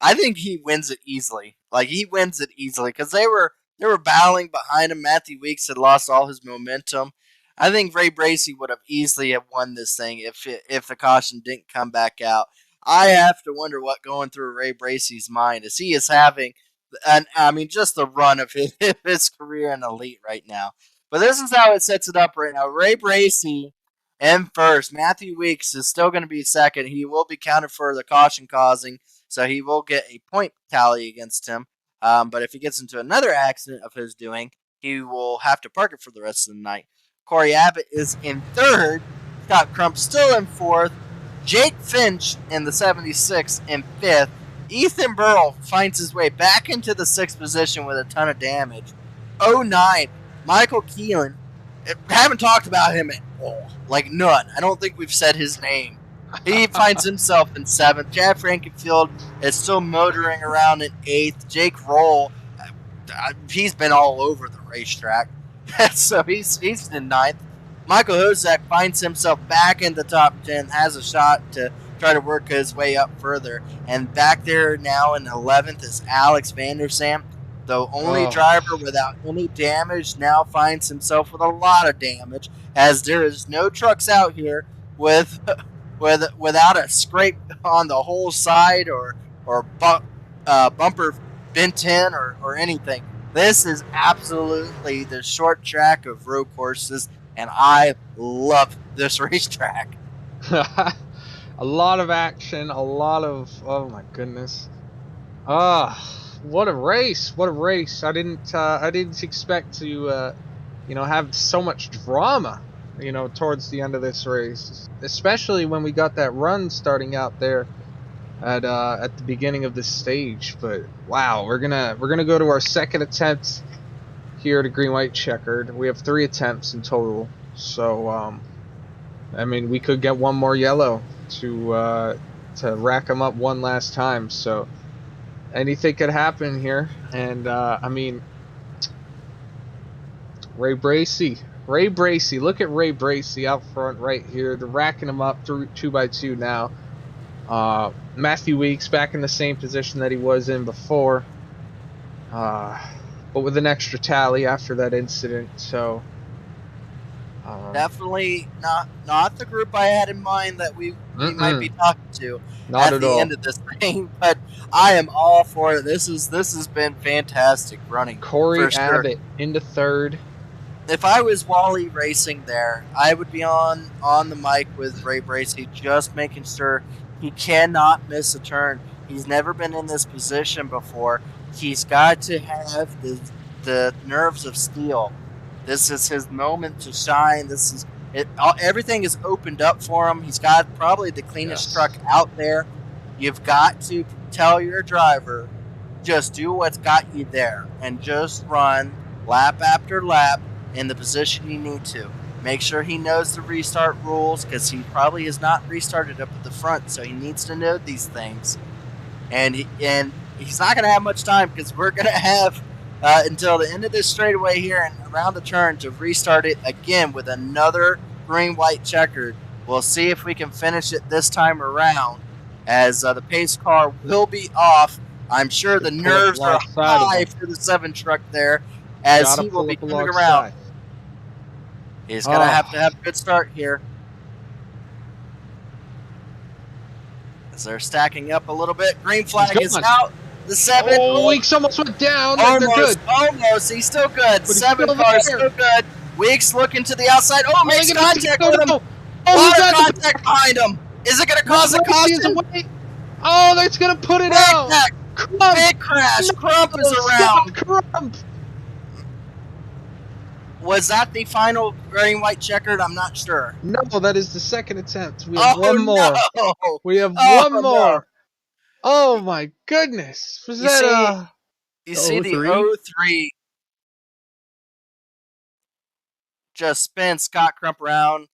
I think he wins it easily. He wins it easily because they were battling behind him. Matthew Weeks had lost all his momentum. I think Ray Brixi would have easily have won this thing if the caution didn't come back out. I have to wonder what going through Ray Bracey's mind as he is having, just the run of his career in Elite right now. But this is how it sets it up right now. Ray Bracey in first. Matthew Weeks is still going to be second. He will be counted for the caution causing, so he will get a point tally against him. But if he gets into another accident of his doing, he will have to park it for the rest of the night. Corey Abbott is in third. Scott Crump still in fourth. Jake Finch in the 76 in fifth. Ethan Burrell finds his way back into the sixth position with a ton of damage. 09, Michael Keelan. Haven't talked about him at all. Like, none. I don't think we've said his name. He finds himself in seventh. Chad Frankenfield is still motoring around in eighth. Jake Roll, he's been all over the racetrack. So he's in ninth. Michael Hozak finds himself back in the top 10, has a shot to try to work his way up further. And back there now in 11th is Alex Vandersam. The only driver without any damage now finds himself with a lot of damage, as there is no trucks out here without a scrape on the whole side or bumper bent in or anything. This is absolutely the short track of road courses, and I love this racetrack. A lot of action, a lot of, oh my goodness. What a race! What a race! I didn't expect to, have so much drama, towards the end of this race, especially when we got that run starting out there at the beginning of this stage. But wow, we're gonna go to our second attempt here at Green White Checkered. We have 3 attempts in total, so we could get one more yellow to rack them up one last time. So anything could happen here. And Ray Bracey, look at Ray Bracey out front right here. They're racking him up through 2x2 now. Matthew Weeks back in the same position that he was in before, but with an extra tally after that incident. So definitely not the group I had in mind that we might be talking to not at the end of this thing. But I am all for it. This has been fantastic running. Corey sure. Abbott into third. If I was Wally Racing there, I would be on the mic with Ray Bracey, just making sure he cannot miss a turn. He's never been in this position before. He's got to have the nerves of steel. This is his moment to shine. This is it. Everything is opened up for him. He's got probably the cleanest truck out there. You've got to tell your driver, just do what's got you there and just run lap after lap in the position you need to. Make sure he knows the restart rules, because he probably has not restarted up at the front, so he needs to know these things. And he's not going to have much time, because we're going to have until the end of this straightaway here and around the turn to restart it again with another green-white checkered. We'll see if we can finish it this time around, as the pace car will be off. I'm sure the nerves are high for the 7 truck there, as he will be coming around. He's going to have a good start here. As they're stacking up a little bit. Green flag is out. The 7. Oh, Weeks almost went down. Almost. He's still good. 7 car still good. Weeks looking to the outside. Oh, makes contact with him. A lot of contact behind him. Is it going to cause a caution? Oh, that's going to put it out. Big crash. Crump is around. Crump. Was that the final green-white checkered? I'm not sure. No, that is the second attempt. We have one more. No. We have one more. No. Oh my goodness! You see the 03 just spin Scott Crump around.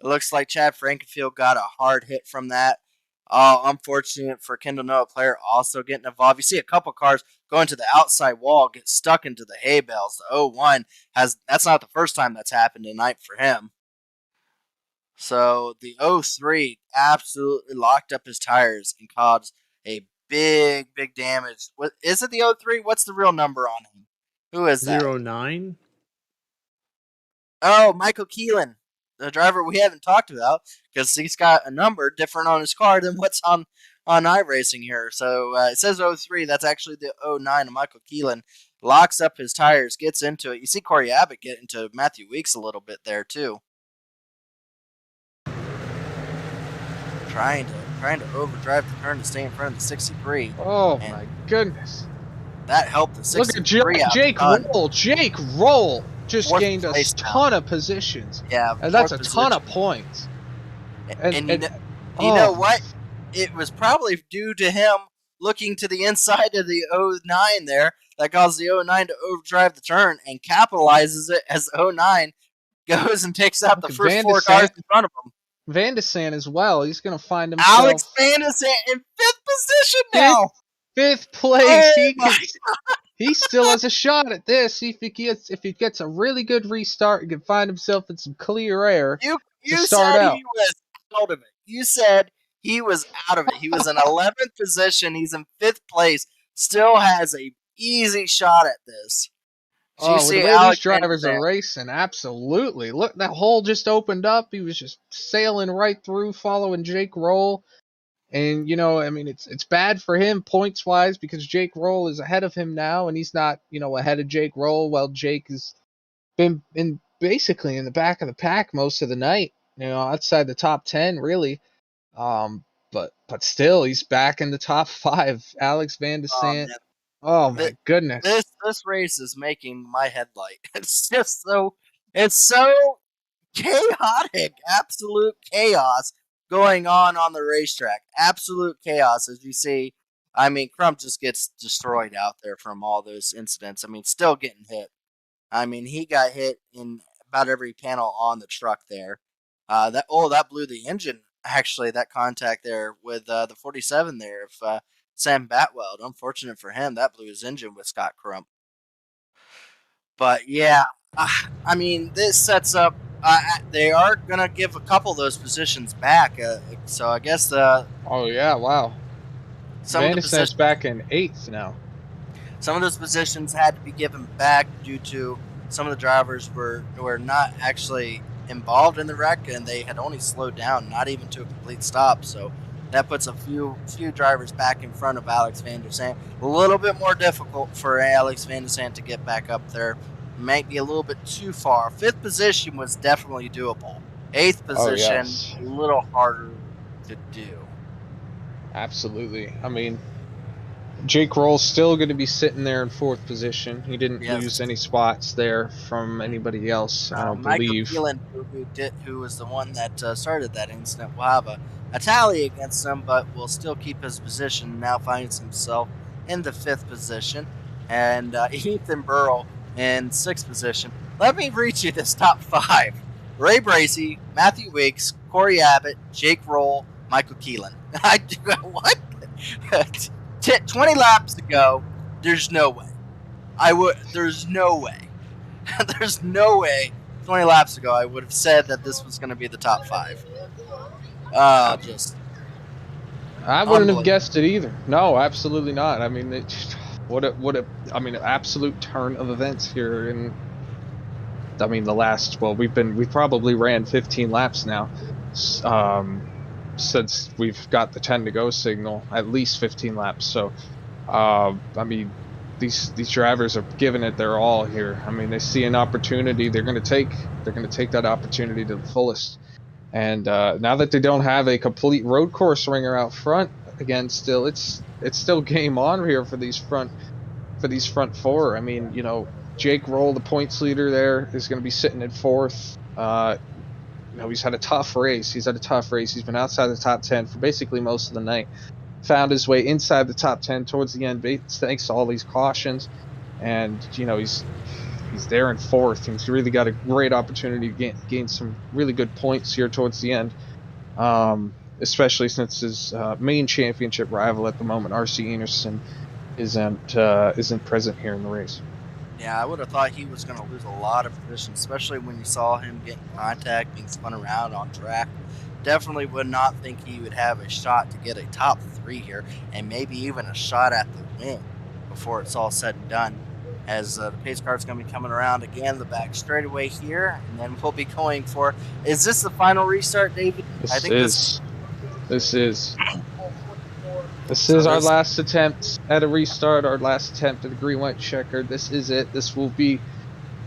It looks like Chad Frankenfield got a hard hit from that. Unfortunate for Kendall Noah player also getting involved. You see a couple cars going to the outside wall, get stuck into the hay bales. The 01 that's not the first time that's happened tonight for him. So the 03 absolutely locked up his tires and caused a big damage. What is it? The 03? What's the real number on him? Who is that? 09. Oh, Michael Keelan, the driver we haven't talked about, because he's got a number different on his car than what's on iRacing here. So it says 03. That's actually the 09 of Michael Keelan. locks up his tires, gets into it. You see Corey Abbott get into Matthew Weeks a little bit there too. Trying to overdrive the turn to stay in front of the 63. Oh my goodness. That helped the 63 Look at Jake Roll. Jake Roll just gained a ton of positions. Yeah. And that's a ton of points. And you know what? It was probably due to him looking to the inside of the 09 there that caused the 09 to overdrive the turn and capitalizes it as 09 goes and takes out the first 4 cars in front of him. Van de Sande as well. He's going to find himself. Alex Van de Sande in 5th position now. 5th place. Oh he still has a shot at this. If he gets a really good restart, he can find himself in some clear air. You said he was out of it. You said he was out of it. He was in 11th position. He's in 5th place. Still has a easy shot at this. Oh, the way these drivers are racing, absolutely. Look, that hole just opened up. He was just sailing right through, following Jake Roll. And, you know, I mean, it's bad for him points-wise because Jake Roll is ahead of him now, and he's not, you know, ahead of Jake Roll. Well, Jake has been basically in the back of the pack most of the night, you know, outside the top 10, really. But still, he's back in the top 5. Alex Van de Sande. Oh my goodness! This race is making my head light. It's just so chaotic, absolute chaos going on the racetrack. Absolute chaos, as you see. I mean, Crump just gets destroyed out there from all those incidents. I mean, still getting hit. I mean, he got hit in about every panel on the truck there. That blew the engine. Actually, that contact there with the 47 there. If Sam Batweld, unfortunate for him, that blew his engine with Scott Crump. But yeah, I mean, this sets up. They are gonna give a couple of those positions back. So I guess the. Oh yeah! Wow. Van de Sande's back in 8th now. Some of those positions had to be given back due to some of the drivers were not actually involved in the wreck, and they had only slowed down, not even to a complete stop. So that puts a few drivers back in front of Alex Van der Sande. A little bit more difficult for Alex Van der Sande to get back up there. Might be a little bit too far. 5th position was definitely doable. 8th position, a little harder to do. Absolutely. I mean, Jake Roll's still going to be sitting there in 4th position. He didn't lose any spots there from anybody else, I don't believe. Michael Keelan, who was the one that started that incident, will have a tally against him, but will still keep his position. Now finds himself in the 5th position. And Ethan Burrell in 6th position. Let me read you this top 5. Ray Bracey, Matthew Weeks, Corey Abbott, Jake Roll, Michael Keelan. What? 20 laps to go. There's no way. There's no way. There's no way 20 laps ago I would have said that this was going to be the top 5. I wouldn't have guessed it either. No, absolutely not. I mean, an absolute turn of events here. And I mean, we probably ran 15 laps now. Since we've got the 10 to go signal, at least 15 laps. So, I mean, these drivers are giving it their all here. I mean, they see an opportunity, they're going to take that opportunity to the fullest. And now that they don't have a complete road course ringer out front, again, still it's still game on here for these front 4. I mean, you know, Jake Roll, the points leader there, is going to be sitting at 4th. You know, he's had a tough race. He's been outside the top 10 for basically most of the night. Found his way inside the top 10 towards the end, thanks to all these cautions. And, you know, he's there in 4th. He's really got a great opportunity to gain some really good points here towards the end, especially since his main championship rival at the moment, R.C. Anderson, isn't present here in the race. Yeah, I would have thought he was going to lose a lot of position, especially when you saw him get in contact, being spun around on track. Definitely would not think he would have a shot to get a top 3 here, and maybe even a shot at the win before it's all said and done. As the pace car is going to be coming around again, the back straightaway here, and then we'll be going for. Is this the final restart, David? This is. This is our last attempt at a restart, our last attempt at the green-white checker. This is it. This will be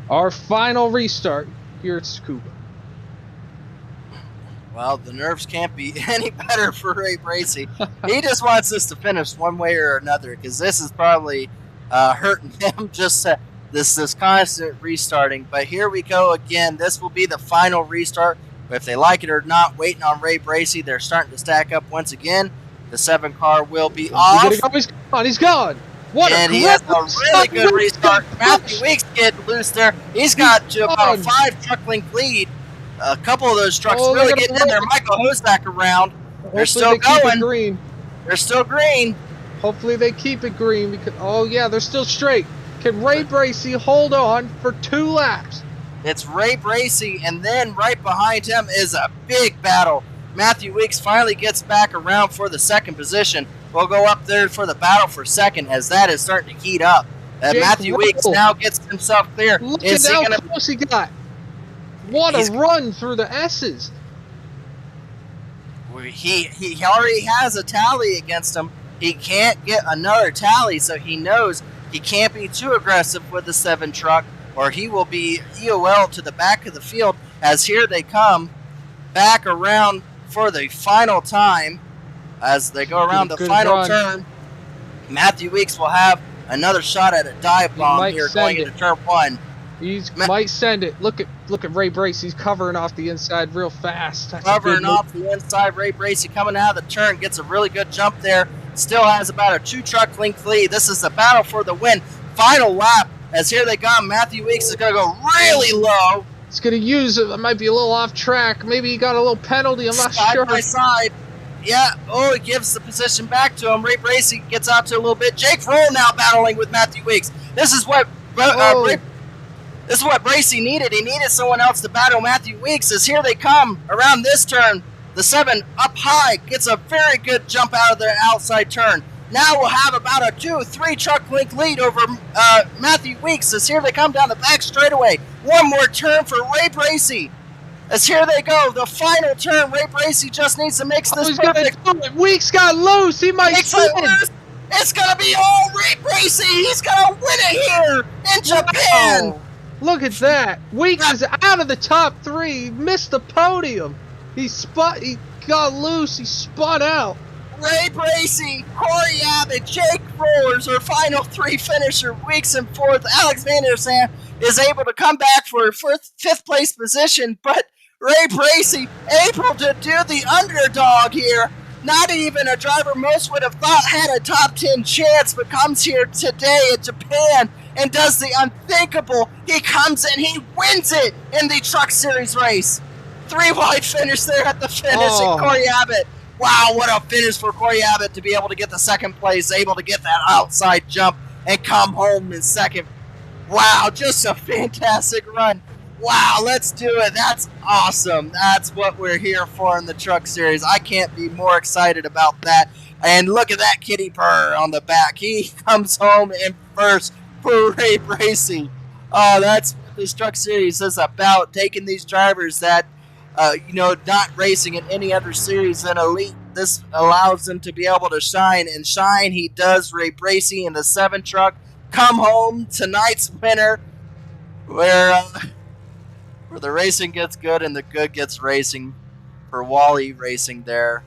our final restart here at Tsukuba. Well, the nerves can't be any better for Ray Bracey. He just wants this to finish one way or another, because this is probably hurting him, just this constant restarting. But here we go again. This will be the final restart. But if they like it or not, waiting on Ray Bracey, they're starting to stack up once again. The 7 car will be off. He's gone. He's gone. What and he has a really good restart. Matthew Weeks getting loose there. He's got to about a 5 truck length lead. A couple of those trucks really getting in there. Michael Hossack around. They're still going. Green. They're still green. Hopefully they keep it green because they're still straight. Can Ray Bracey hold on for 2 laps? It's Ray Bracey, and then right behind him is a big battle. Matthew Weeks finally gets back around for the 2nd position. We'll go up there for the battle for 2nd as that is starting to heat up. Matthew Weeks now gets himself clear. Look at how close he got. What a run through the S's. He already has a tally against him. He can't get another tally, so he knows he can't be too aggressive with the 7 truck, or he will be EOL to the back of the field, as here they come back around for the final time. As they go around the final turn, Matthew Weeks will have another shot at a dive bomb here going into turn 1. He might send it. Look at Ray Bracey. He's covering off the inside real fast. Covering off the inside. Ray Bracey coming out of the turn gets a really good jump there. Still has about a 2 truck length lead. This is the battle for the win. Final lap as here they come. Matthew Weeks is going to go really low. He's going to use it. It might be a little off track. Maybe he got a little penalty. I'm not sure. Side by side. Yeah. Oh, it gives the position back to him. Ray Bracey gets out to a little bit. Jake Roll now battling with Matthew Weeks. This is what Bracey needed. He needed someone else to battle Matthew Weeks. As here they come around this turn. The 7 up high gets a very good jump out of the outside turn. Now we'll have about a 2-3 truck length lead over Matthew Weeks. As here they come down the back straightaway. One more turn for Ray Bracey. As here they go, the final turn. Ray Bracey just needs to mix this perfect. Weeks got loose. He might spin. It's going to be all Ray Bracey. He's going to win it here in Japan. Wow. Look at that. Weeks is out of the top 3. He missed the podium. He got loose. He spun out. Ray Bracey, Corey Abbott, Jake Rollers, our final 3 finisher. Weeks in 4th. Alex Vandersand is able to come back for 5th place position, but Ray Bracey able to do the underdog here. Not even a driver most would have thought had a top 10 chance, but comes here today in Japan and does the unthinkable. He comes and he wins it in the Truck Series race. 3 wide finish there at the finish, and Corey Abbott. Wow, what a finish for Corey Abbott to be able to get the 2nd place, able to get that outside jump and come home in 2nd. Wow, just a fantastic run. Wow, let's do it. That's awesome. That's what we're here for in the Truck Series. I can't be more excited about that. And look at that kitty purr on the back. He comes home in 1st for Ray Bracey. Oh, that's what this Truck Series is about, taking these drivers that, not racing in any other series than Elite. This allows them to be able to shine, and shine he does. Ray Bracey in the 7 truck come home tonight's winner, where the racing gets good and the good gets racing for Wally Racing there.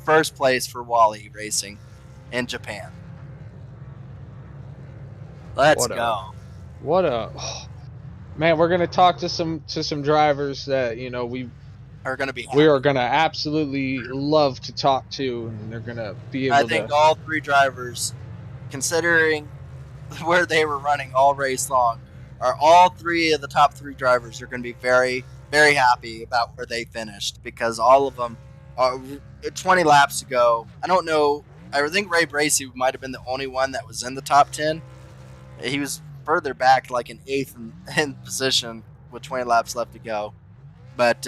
1st place for Wally Racing in Japan. Let's go. Man, we're gonna talk to some drivers that we are gonna absolutely love to talk to, and they're gonna be able to. I think all 3 drivers, considering where they were running all race long, are all 3 of the top 3 drivers are going to be very, very happy about where they finished, because all of them are 20 laps ago. I don't know. I think Ray Bracey might have been the only one that was in the top 10. He was further back, like in 8th in position with 20 laps left to go. But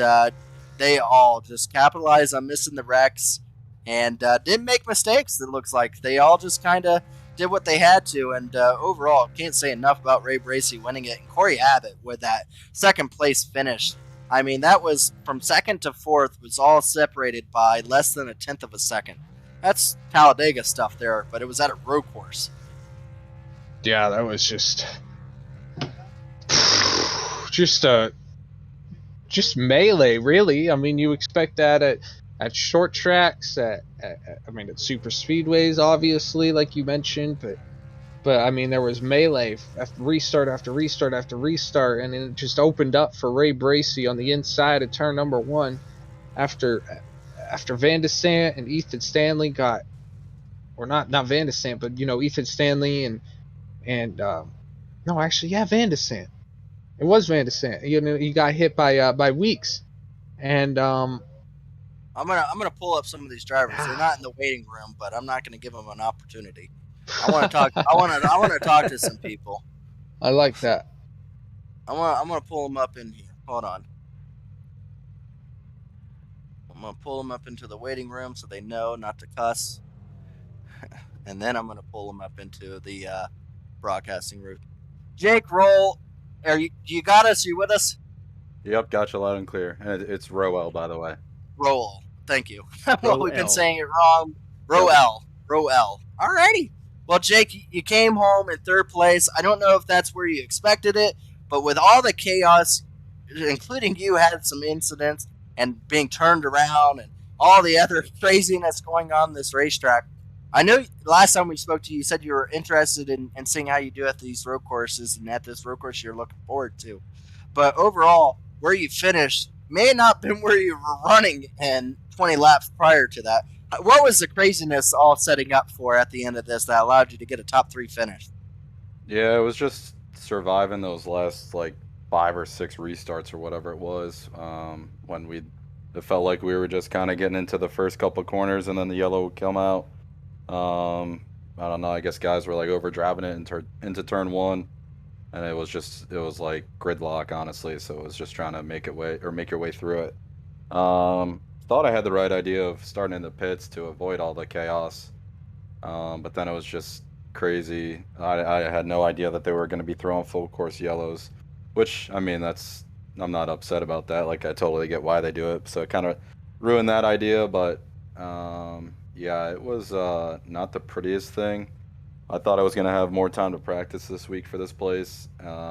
they all just capitalized on missing the wrecks and didn't make mistakes, it looks like. They all just kind of did what they had to, and overall, can't say enough about Ray Bracey winning it. And Corey Abbott with that 2nd place finish. I mean, that was from 2nd to 4th was all separated by less than a 1/10 of a second. That's Talladega stuff there, but it was at a road course. Yeah, that was just melee, really. I mean, you expect that at short tracks, at super speedways, obviously, like you mentioned, but I mean, there was melee after restart after restart after restart, and it just opened up for Ray Bracey on the inside of turn number 1 after Van de Sant and Ethan Stanley got, or not Van de Sant, but Ethan Stanley and no, actually, yeah, Van de Sant. It was Van de Sant. He got hit by Weeks, and I'm gonna pull up some of these drivers. They're not in the waiting room, but I'm not gonna give them an opportunity. I want to talk. I want to talk to some people. I like that. I'm gonna pull them up in here. Hold on. I'm gonna pull them up into the waiting room so they know not to cuss, and then I'm gonna pull them up into the broadcasting room. Jake, roll. You got us? You with us? Yep, got you loud and clear. And it's Roel, by the way. Roll. Thank you. Well, we've been Roel. saying it wrong. Roel. Alrighty. Well, Jake, you came home in third place. I don't know if that's where you expected it, but with all the chaos, including you had some incidents and being turned around and all the other craziness going on this racetrack. I know last time we spoke to you, you said you were interested in seeing how you do at these road courses, and at this road course you're looking forward to. But overall, where you finished may not have been where you were running in 20 laps prior to that. What was the craziness all setting up for at the end of this that allowed you to get a top 3 finish? Yeah, it was just surviving those last like 5 or 6 restarts or whatever it was. When it felt like we were just kind of getting into the first couple corners and then the yellow would come out. I don't know. I guess guys were like over driving it into turn 1, and it was like gridlock, honestly. So it was just trying to make your way through it. Thought I had the right idea of starting in the pits to avoid all the chaos, but then it was just crazy. I had no idea that they were going to be throwing full course yellows, which I mean I'm not upset about that. Like I totally get why they do it. So it kind of ruined that idea, but yeah, it was not the prettiest thing. I thought I was going to have more time to practice this week for this place,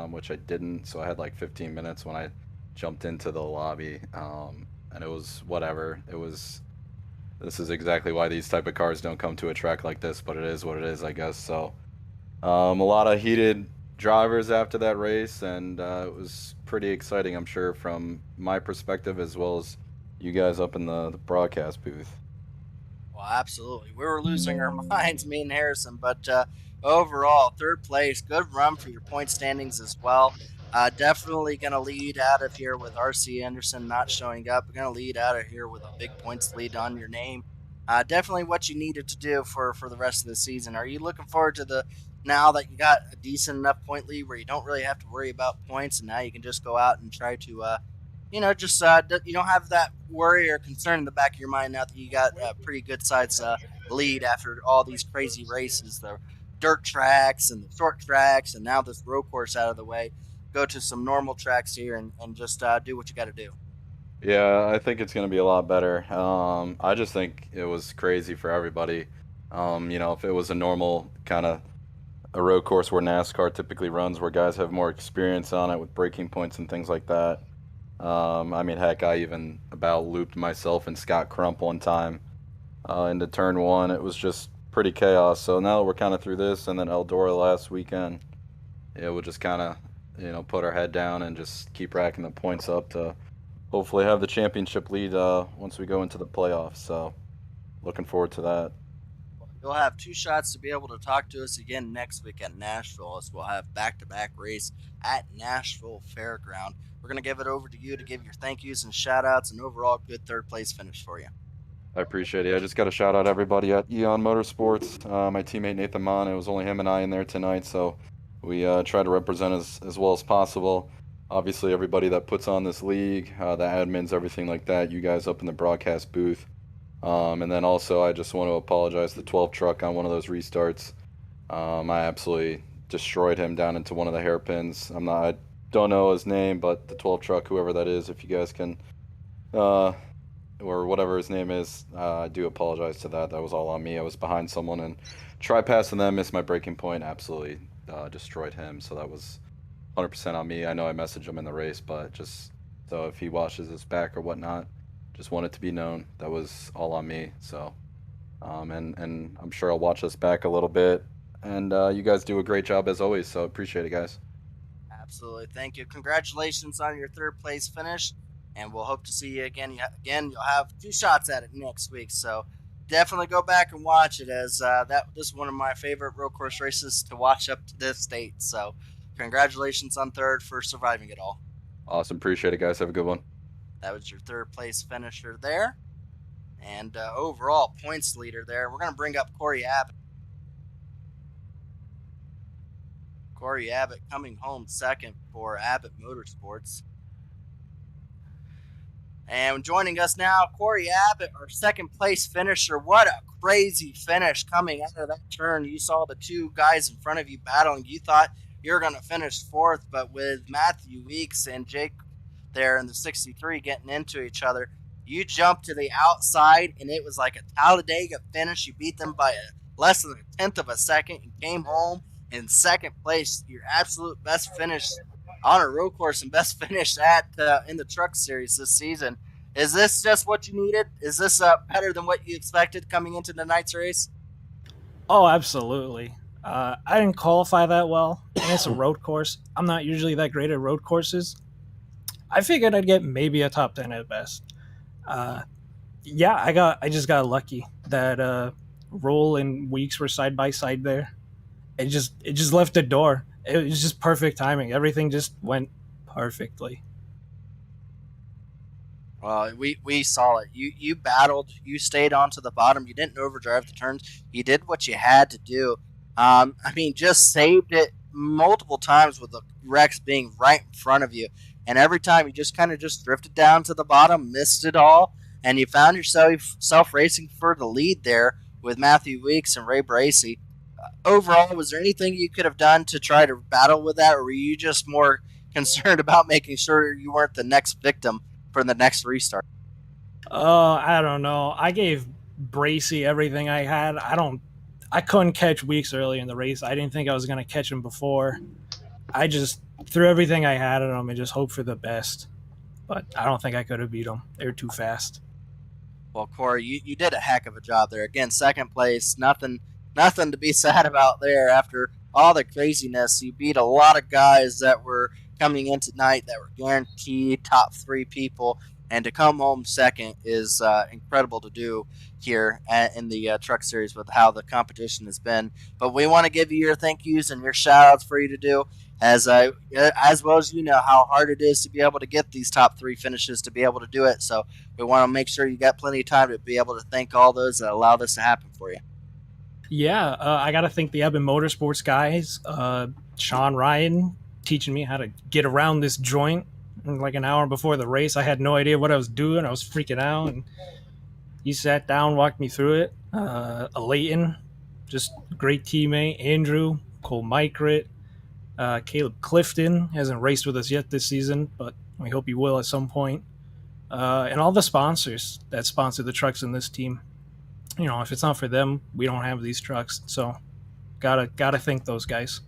which I didn't. So I had like 15 minutes when I jumped into the lobby, and it was whatever. This is exactly why these type of cars don't come to a track like this, but it is what it is, I guess. So a lot of heated drivers after that race, and it was pretty exciting, I'm sure, from my perspective as well as you guys up in the broadcast booth. Well, absolutely. We were losing our minds, me and Harrison, but overall, third place, good run for your point standings as well. Definitely going to lead out of here with R.C. Anderson not showing up. We're going to lead out of here with a big points lead on your name. Definitely what you needed to do for the rest of the season. Are you looking forward to now that you got a decent enough point lead where you don't really have to worry about points, and now you can just go out and try to you don't have that worry or concern in the back of your mind now that you got a pretty good size lead after all these crazy races, the dirt tracks and the short tracks, and now this road course out of the way. Go to some normal tracks here and just do what you got to do. Yeah, I think it's going to be a lot better. I just think it was crazy for everybody. If it was a normal kind of a road course where NASCAR typically runs, where guys have more experience on it with braking points and things like that. I mean, heck, I even about looped myself and Scott Crump one time into turn 1. It was just pretty chaos. So now that we're kind of through this, and then Eldora last weekend, we'll just kind of put our head down and just keep racking the points up to hopefully have the championship lead once we go into the playoffs. So looking forward to that. You'll have 2 shots to be able to talk to us again next week at Nashville, as we'll have back-to-back race at Nashville Fairground. We're going to give it over to you to give your thank yous and shout-outs and overall good third-place finish for you. I appreciate it. I just got to shout out everybody at Eon Motorsports. My teammate Nathan Mon, it was only him and I in there tonight, so we try to represent as well as possible. Obviously, everybody that puts on this league, the admins, everything like that, you guys up in the broadcast booth. And then also, I just want to apologize to the 12 truck on one of those restarts. I absolutely destroyed him down into one of the hairpins. I don't know his name, but the 12 truck, whoever that is, if you guys can or whatever his name is. I do apologize to that. That was all on me. I was behind someone and tried passing them, missed my braking point, absolutely destroyed him. So that was 100% on me. I know I messaged him in the race, but just so if he washes his back or whatnot, just want it to be known that was all on me. So, and I'm sure I'll watch this back a little bit. And you guys do a great job as always. So appreciate it, guys. Absolutely. Thank you. Congratulations on your third place finish, and we'll hope to see you again. You'll have 2 shots at it next week, so definitely go back and watch it, as this is one of my favorite road course races to watch up to this date. So congratulations on third for surviving it all. Awesome. Appreciate it, guys. Have a good one. That was your third place finisher there, and overall points leader there. We're going to bring up Corey Abbott. Corey Abbott coming home second for Abbott Motorsports. And joining us now, Corey Abbott, our second place finisher. What a crazy finish coming out of that turn. You saw the 2 guys in front of you battling. You thought you were going to finish fourth, but with Matthew Weeks and Jake there in the 63 getting into each other, you jumped to the outside, and it was like a Talladega finish. You beat them by less than a tenth of a second and came home in second place, your absolute best finish on a road course and best finish at in the truck series this season. Is this just what you needed? Is this better than what you expected coming into tonight's race? Oh, absolutely. I didn't qualify that well, and it's a road course. I'm not usually that great at road courses. I figured I'd get maybe a top 10 at best. Yeah, I just got lucky that Roll and Weeks were side by side there. It just left the door. It was just perfect timing. Everything just went perfectly. Well, we saw it. You battled. You stayed on to the bottom. You didn't overdrive the turns. You did what you had to do. I mean, just saved it multiple times with the wrecks being right in front of you. And every time you just kind of just drifted down to the bottom, missed it all, and you found yourself racing for the lead there with Matthew Weeks and Ray Bracey. Overall, was there anything you could have done to try to battle with that, or were you just more concerned about making sure you weren't the next victim for the next restart? I don't know. I gave Bracey everything I had. I couldn't catch Weeks early in the race. I didn't think I was going to catch him before. I just threw everything I had at him and just hoped for the best. But I don't think I could have beat him. They were too fast. Well, Corey, you did a heck of a job there. Again, second place, nothing to be sad about there. After all the craziness, you beat a lot of guys that were coming in tonight that were guaranteed top 3 people, and to come home second is incredible to do here in the truck series with how the competition has been. But we want to give you your thank yous and your shout outs for you to do, as well as you know how hard it is to be able to get these top 3 finishes, to be able to do it. So we want to make sure you got plenty of time to be able to thank all those that allow this to happen for you. Yeah, I got to thank the Abbott Motorsports guys, Sean Ryan, teaching me how to get around this joint like an hour before the race. I had no idea what I was doing. I was freaking out, and he sat down, walked me through it. Leighton, just a great teammate. Andrew, Cole Micrit, Caleb Clifton hasn't raced with us yet this season, but we hope he will at some point. And all the sponsors that sponsor the trucks in this team. You know, if it's not for them, we don't have these trucks. So gotta thank those guys.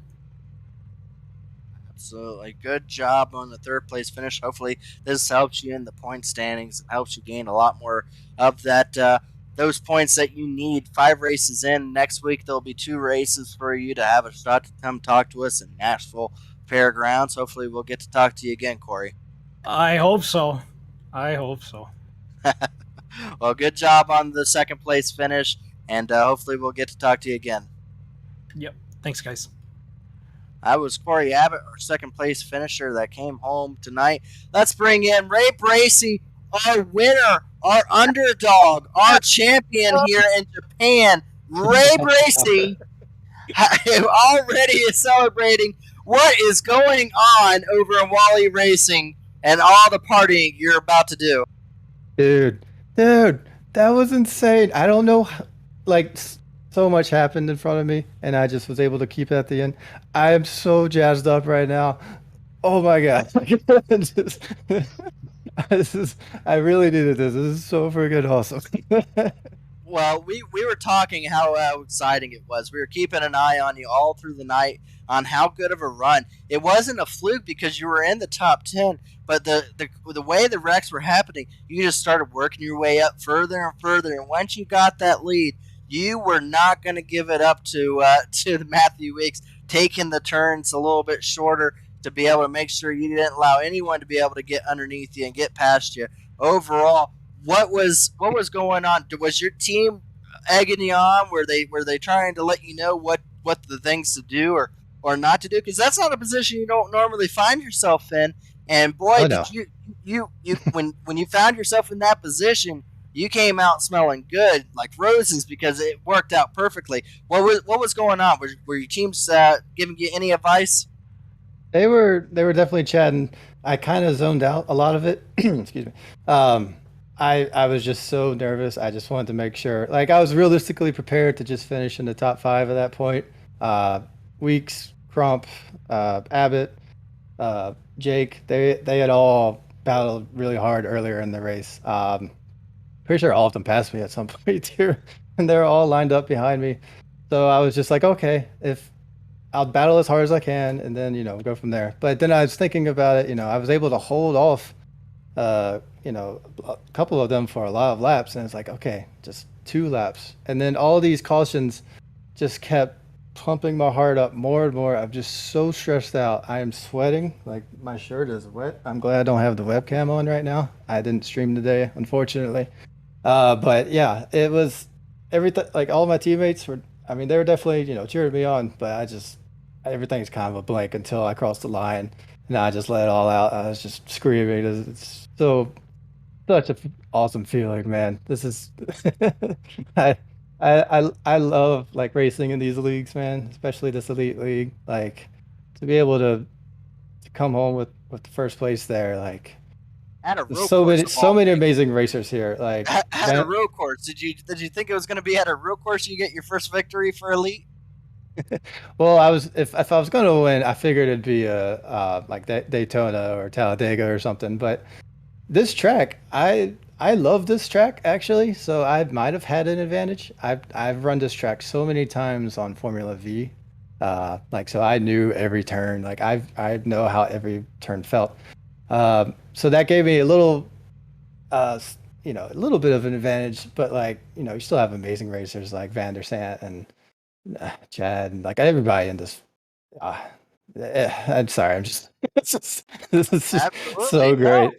Absolutely. Good job on the third place finish. Hopefully this helps you in the point standings and helps you gain a lot more of that those points that you need. 5 races in. Next week there'll be 2 races for you to have a shot to come talk to us in Nashville Fairgrounds. Hopefully we'll get to talk to you again, Corey. I hope so. Well, good job on the second place finish, and hopefully we'll get to talk to you again. Yep. Thanks, guys. That was Corey Abbott, our second place finisher that came home tonight. Let's bring in Ray Bracey, our winner, our underdog, our champion here in Japan. Ray Bracey already is celebrating what is going on over in Wally Racing and all the partying you're about to do. Dude, that was insane. I don't know, like, so much happened in front of me, and I just was able to keep it at the end. I am so jazzed up right now. Oh my God. I really needed this. This is so freaking awesome. Well, we were talking how exciting it was. We were keeping an eye on you all through the night on how good of a run. It wasn't a fluke because you were in the top 10, but the way the wrecks were happening, you just started working your way up further and further. And once you got that lead, you were not going to give it up to Matthew Weeks, taking the turns a little bit shorter to be able to make sure you didn't allow anyone to be able to get underneath you and get past you. Overall, what was going on? Was your team egging you on? Were they trying to let you know what the things to do or not to do? Because that's not a position you don't normally find yourself in. And boy, Oh, did no. you when you found yourself in that position, you came out smelling good like roses because it worked out perfectly. What was going on? Were your teams giving you any advice? They were definitely chatting. I kind of zoned out a lot of it. Excuse me. Um, I was just so nervous. I just wanted to make sure. Like I was realistically prepared to just finish in the top five at that point. Uh, Weeks, Crump, Abbott, Jake. They had all battled really hard earlier in the race. Pretty sure all of them passed me at some point too, and they're all lined up behind me. So I was just like, okay, if I'll battle as hard as I can, and then go from there. But then I was thinking about it. I was able to hold off, a couple of them for a lot of laps, and it's like, okay, just 2 laps, and then all these cautions just kept pumping my heart up more and more. I'm just so stressed out. I am sweating. Like my shirt is wet. I'm glad I don't have the webcam on right now. I didn't stream today, unfortunately. But yeah, it was everything. Like all my teammates were. I mean, they were definitely cheering me on, but everything's kind of a blank until I crossed the line, and I just let it all out. I was just screaming. It's such a awesome feeling, man. This is I I love like racing in these leagues, man, especially this elite league. Like to be able to come home with the first place there, like At a there's real course of so all many places. amazing racers here. Like At a real course. Did you think it was going to be at a real course you get your first victory for elite? well, I was if I was going to win, I figured it'd be a like Daytona or Talladega or something. But this track, I love this track actually, so I might have had an advantage. I've run this track so many times on Formula V, like so I knew every turn. Like I know how every turn felt. So that gave me a little, a little bit of an advantage. But like you still have amazing racers like Van der Sant and Chad and like everybody in this. Uh, I'm sorry, I'm just this is just Absolutely. so No.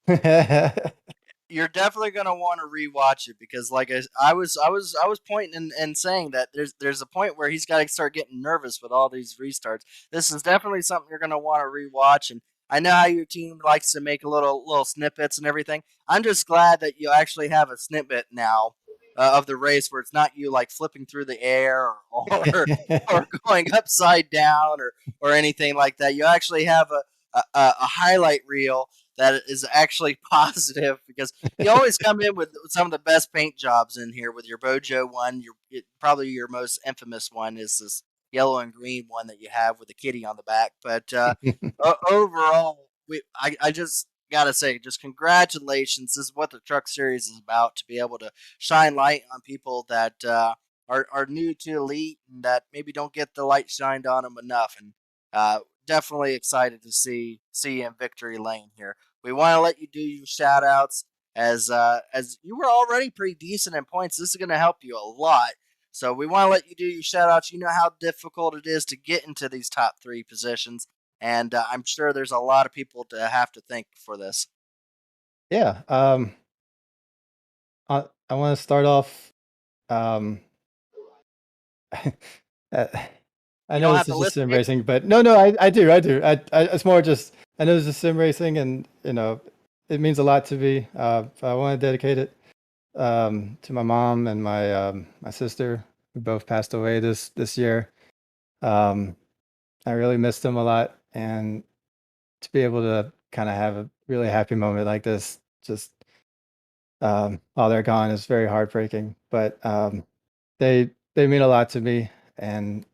great. You're definitely gonna want to rewatch it because, like I was pointing and saying that there's a point where he's got to start getting nervous with all these restarts. This is definitely something you're gonna want to rewatch, and I know how your team likes to make little snippets and everything. I'm just glad that you actually have a snippet now of the race where it's not you like flipping through the air or going upside down or anything like that. You actually have a highlight reel that is actually positive because you always come in with some of the best paint jobs in here with your Bojo one. Probably your most infamous one is this yellow and green one that you have with the kitty on the back. But overall, I just gotta say, just congratulations. This is what the Truck Series is about, to be able to shine light on people that are new to Elite and that maybe don't get the light shined on them enough. And definitely excited to see you in victory lane here. We want to let you do your shout outs as you were already pretty decent in points. This is going to help you a lot. So we want to let you do your shout outs. You know how difficult it is to get into these top three positions. And I'm sure there's a lot of people to have to thank for this. Yeah. I want to start off. Um, uh, I You know don't this have to is just list sim names. racing, but no, I do, I do. It's more just I know this is sim racing, and it means a lot to me. I want to dedicate it to my mom and my sister who both passed away this year. Um, I really missed them a lot, and to be able to kind of have a really happy moment like this, just while they're gone, is very heartbreaking. But they mean a lot to me, and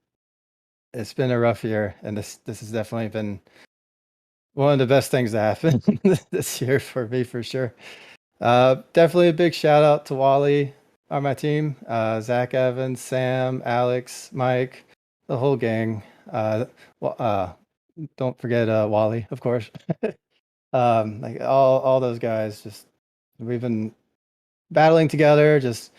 it's been a rough year, and this has definitely been one of the best things that happened this year for me, for sure. Definitely a big shout out to Wally on my team. Zach Evans, Sam, Alex, Mike, the whole gang. Don't forget Wally, of course. Like all those guys, just we've been battling together. Just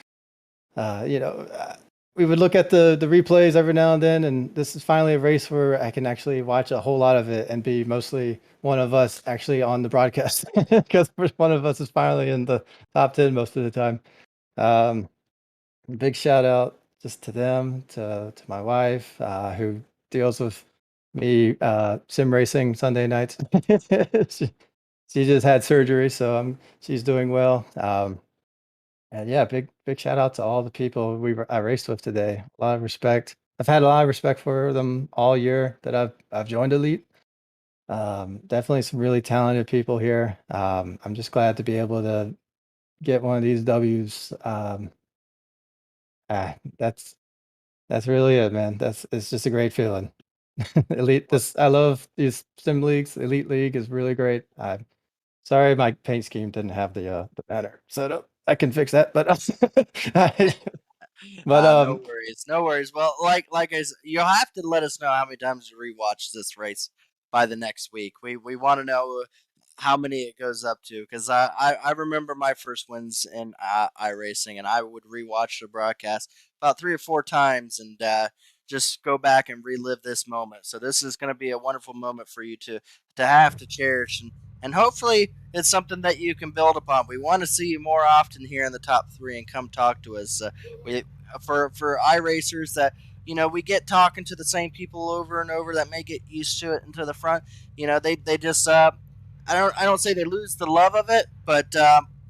we would look at the replays every now and then, and this is finally a race where I can actually watch a whole lot of it and be mostly one of us actually on the broadcast, because one of us is finally in the top 10 most of the time. Big shout out just to them, to my wife, who deals with me sim racing Sunday nights. she just had surgery, so she's doing well. And yeah, big shout out to all the people I raced with today. A lot of respect. I've had a lot of respect for them all year that I've joined Elite. Definitely some really talented people here. I'm just glad to be able to get one of these W's. That's really it, man. It's just a great feeling. Elite. I love these sim leagues. Elite League is really great. Sorry, my paint scheme didn't have the banner set up. I can fix that, but No worries, no worries. Well, like I said, you'll have to let us know how many times you rewatch this race by the next week. We want to know how many it goes up to, because I remember my first wins in iRacing, and I would rewatch the broadcast about 3 or 4 times and just go back and relive this moment. So this is going to be a wonderful moment for you to have to cherish, and hopefully it's something that you can build upon. We want to see you more often here in the top 3 and come talk to us. We for iRacers that we get talking to the same people over and over that may get used to it into the front. They just I don't say they lose the love of it, but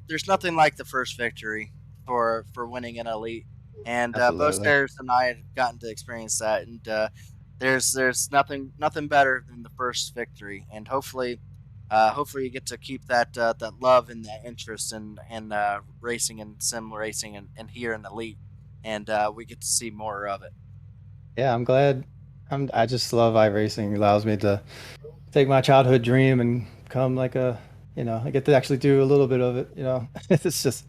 there's nothing like the first victory for winning an Elite. And both Harris and I had gotten to experience that, and there's nothing better than the first victory. And hopefully you get to keep that love and that interest in racing and sim racing and here in Elite, and we get to see more of it. Yeah, I'm glad. I just love iRacing. It allows me to take my childhood dream and become like I get to actually do a little bit of it. It's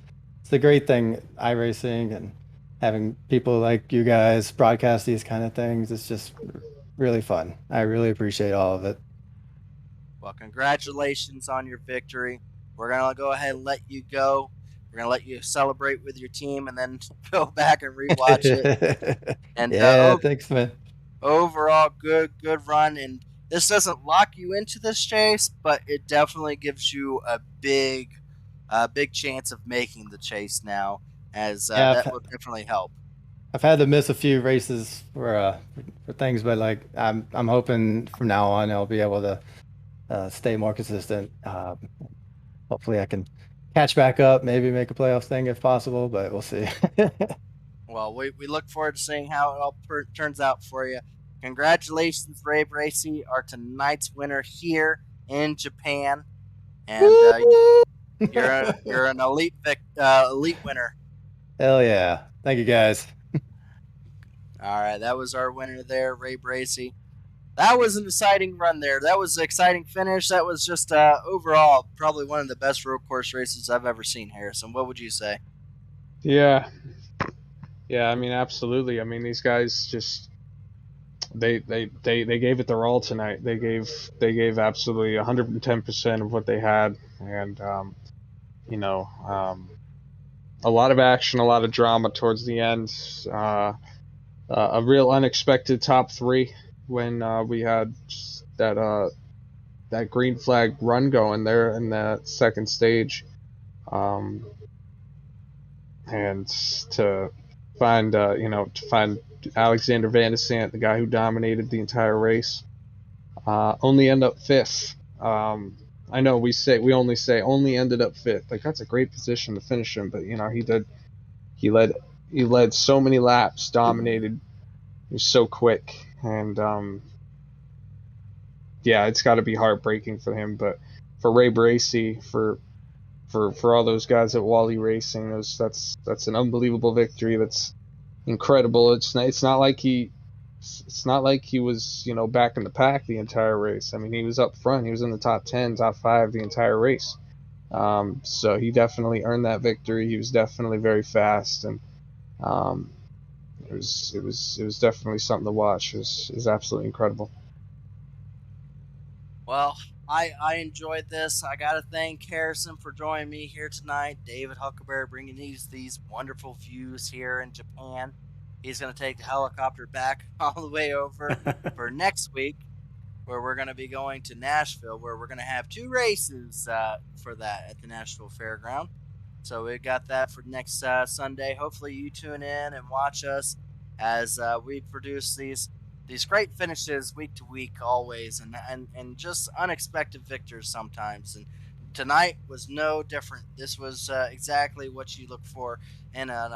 a great thing, iRacing, and having people like you guys broadcast these kind of things. It's just really fun. I really appreciate all of it. Well, congratulations on your victory. We're going to go ahead and let you go. We're going to let you celebrate with your team and then go back and rewatch it. And yeah, thanks, man. Overall, good run. And this doesn't lock you into this chase, but it definitely gives you a big chance of making the chase now, as that will definitely help. I've had to miss a few races for things, but like I'm hoping from now on I'll be able to stay more consistent. Hopefully I can catch back up, maybe make a playoff thing if possible, but we'll see. Well, we look forward to seeing how it all turns out for you. Congratulations, Ray Brixi, our tonight's winner here in Japan, and you're an elite winner. Hell yeah! Thank you, guys. All right, that was our winner there, Ray Brixi. That was an exciting run there. That was an exciting finish. That was just overall probably one of the best road course races I've ever seen, Harrison. What would you say? Yeah. I mean, absolutely. I mean, these guys just they gave it their all tonight. They gave absolutely 110% of what they had, and a lot of action, a lot of drama towards the end. A real unexpected top 3 when we had that green flag run going there in that second stage, and to find Alexander Van de Sant, the guy who dominated the entire race, only end up 5th. I know we only say only ended up 5th. Like, that's a great position to finish in, but he led so many laps, dominated. He was so quick, and it's got to be heartbreaking for him. But for Ray Brixi, for all those guys at Wally Racing, that's an unbelievable victory. That's incredible. It's not like he it's not like he was, back in the pack the entire race. I mean, he was up front. He was in the top 10, top 5 the entire race. So he definitely earned that victory. He was definitely very fast, and it was definitely something to watch. It was absolutely incredible. Well, I enjoyed this. I got to thank Harrison for joining me here tonight. David Huckleberry bringing these wonderful views here in Japan. He's going to take the helicopter back all the way over for next week, where we're going to be going to Nashville, where we're going to have 2 races for that at the Nashville Fairground. So we got that for next Sunday. Hopefully you tune in and watch us as we produce these great finishes week to week always, and just unexpected victors sometimes. And tonight was no different. This was exactly what you look for in an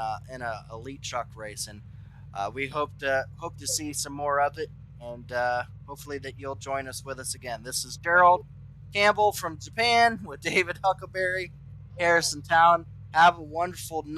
elite truck race, and we hope to see some more of it, and hopefully that you'll join us again. This is Gerald Campbell from Japan with David Huckleberry, Harrison Town. Have a wonderful night.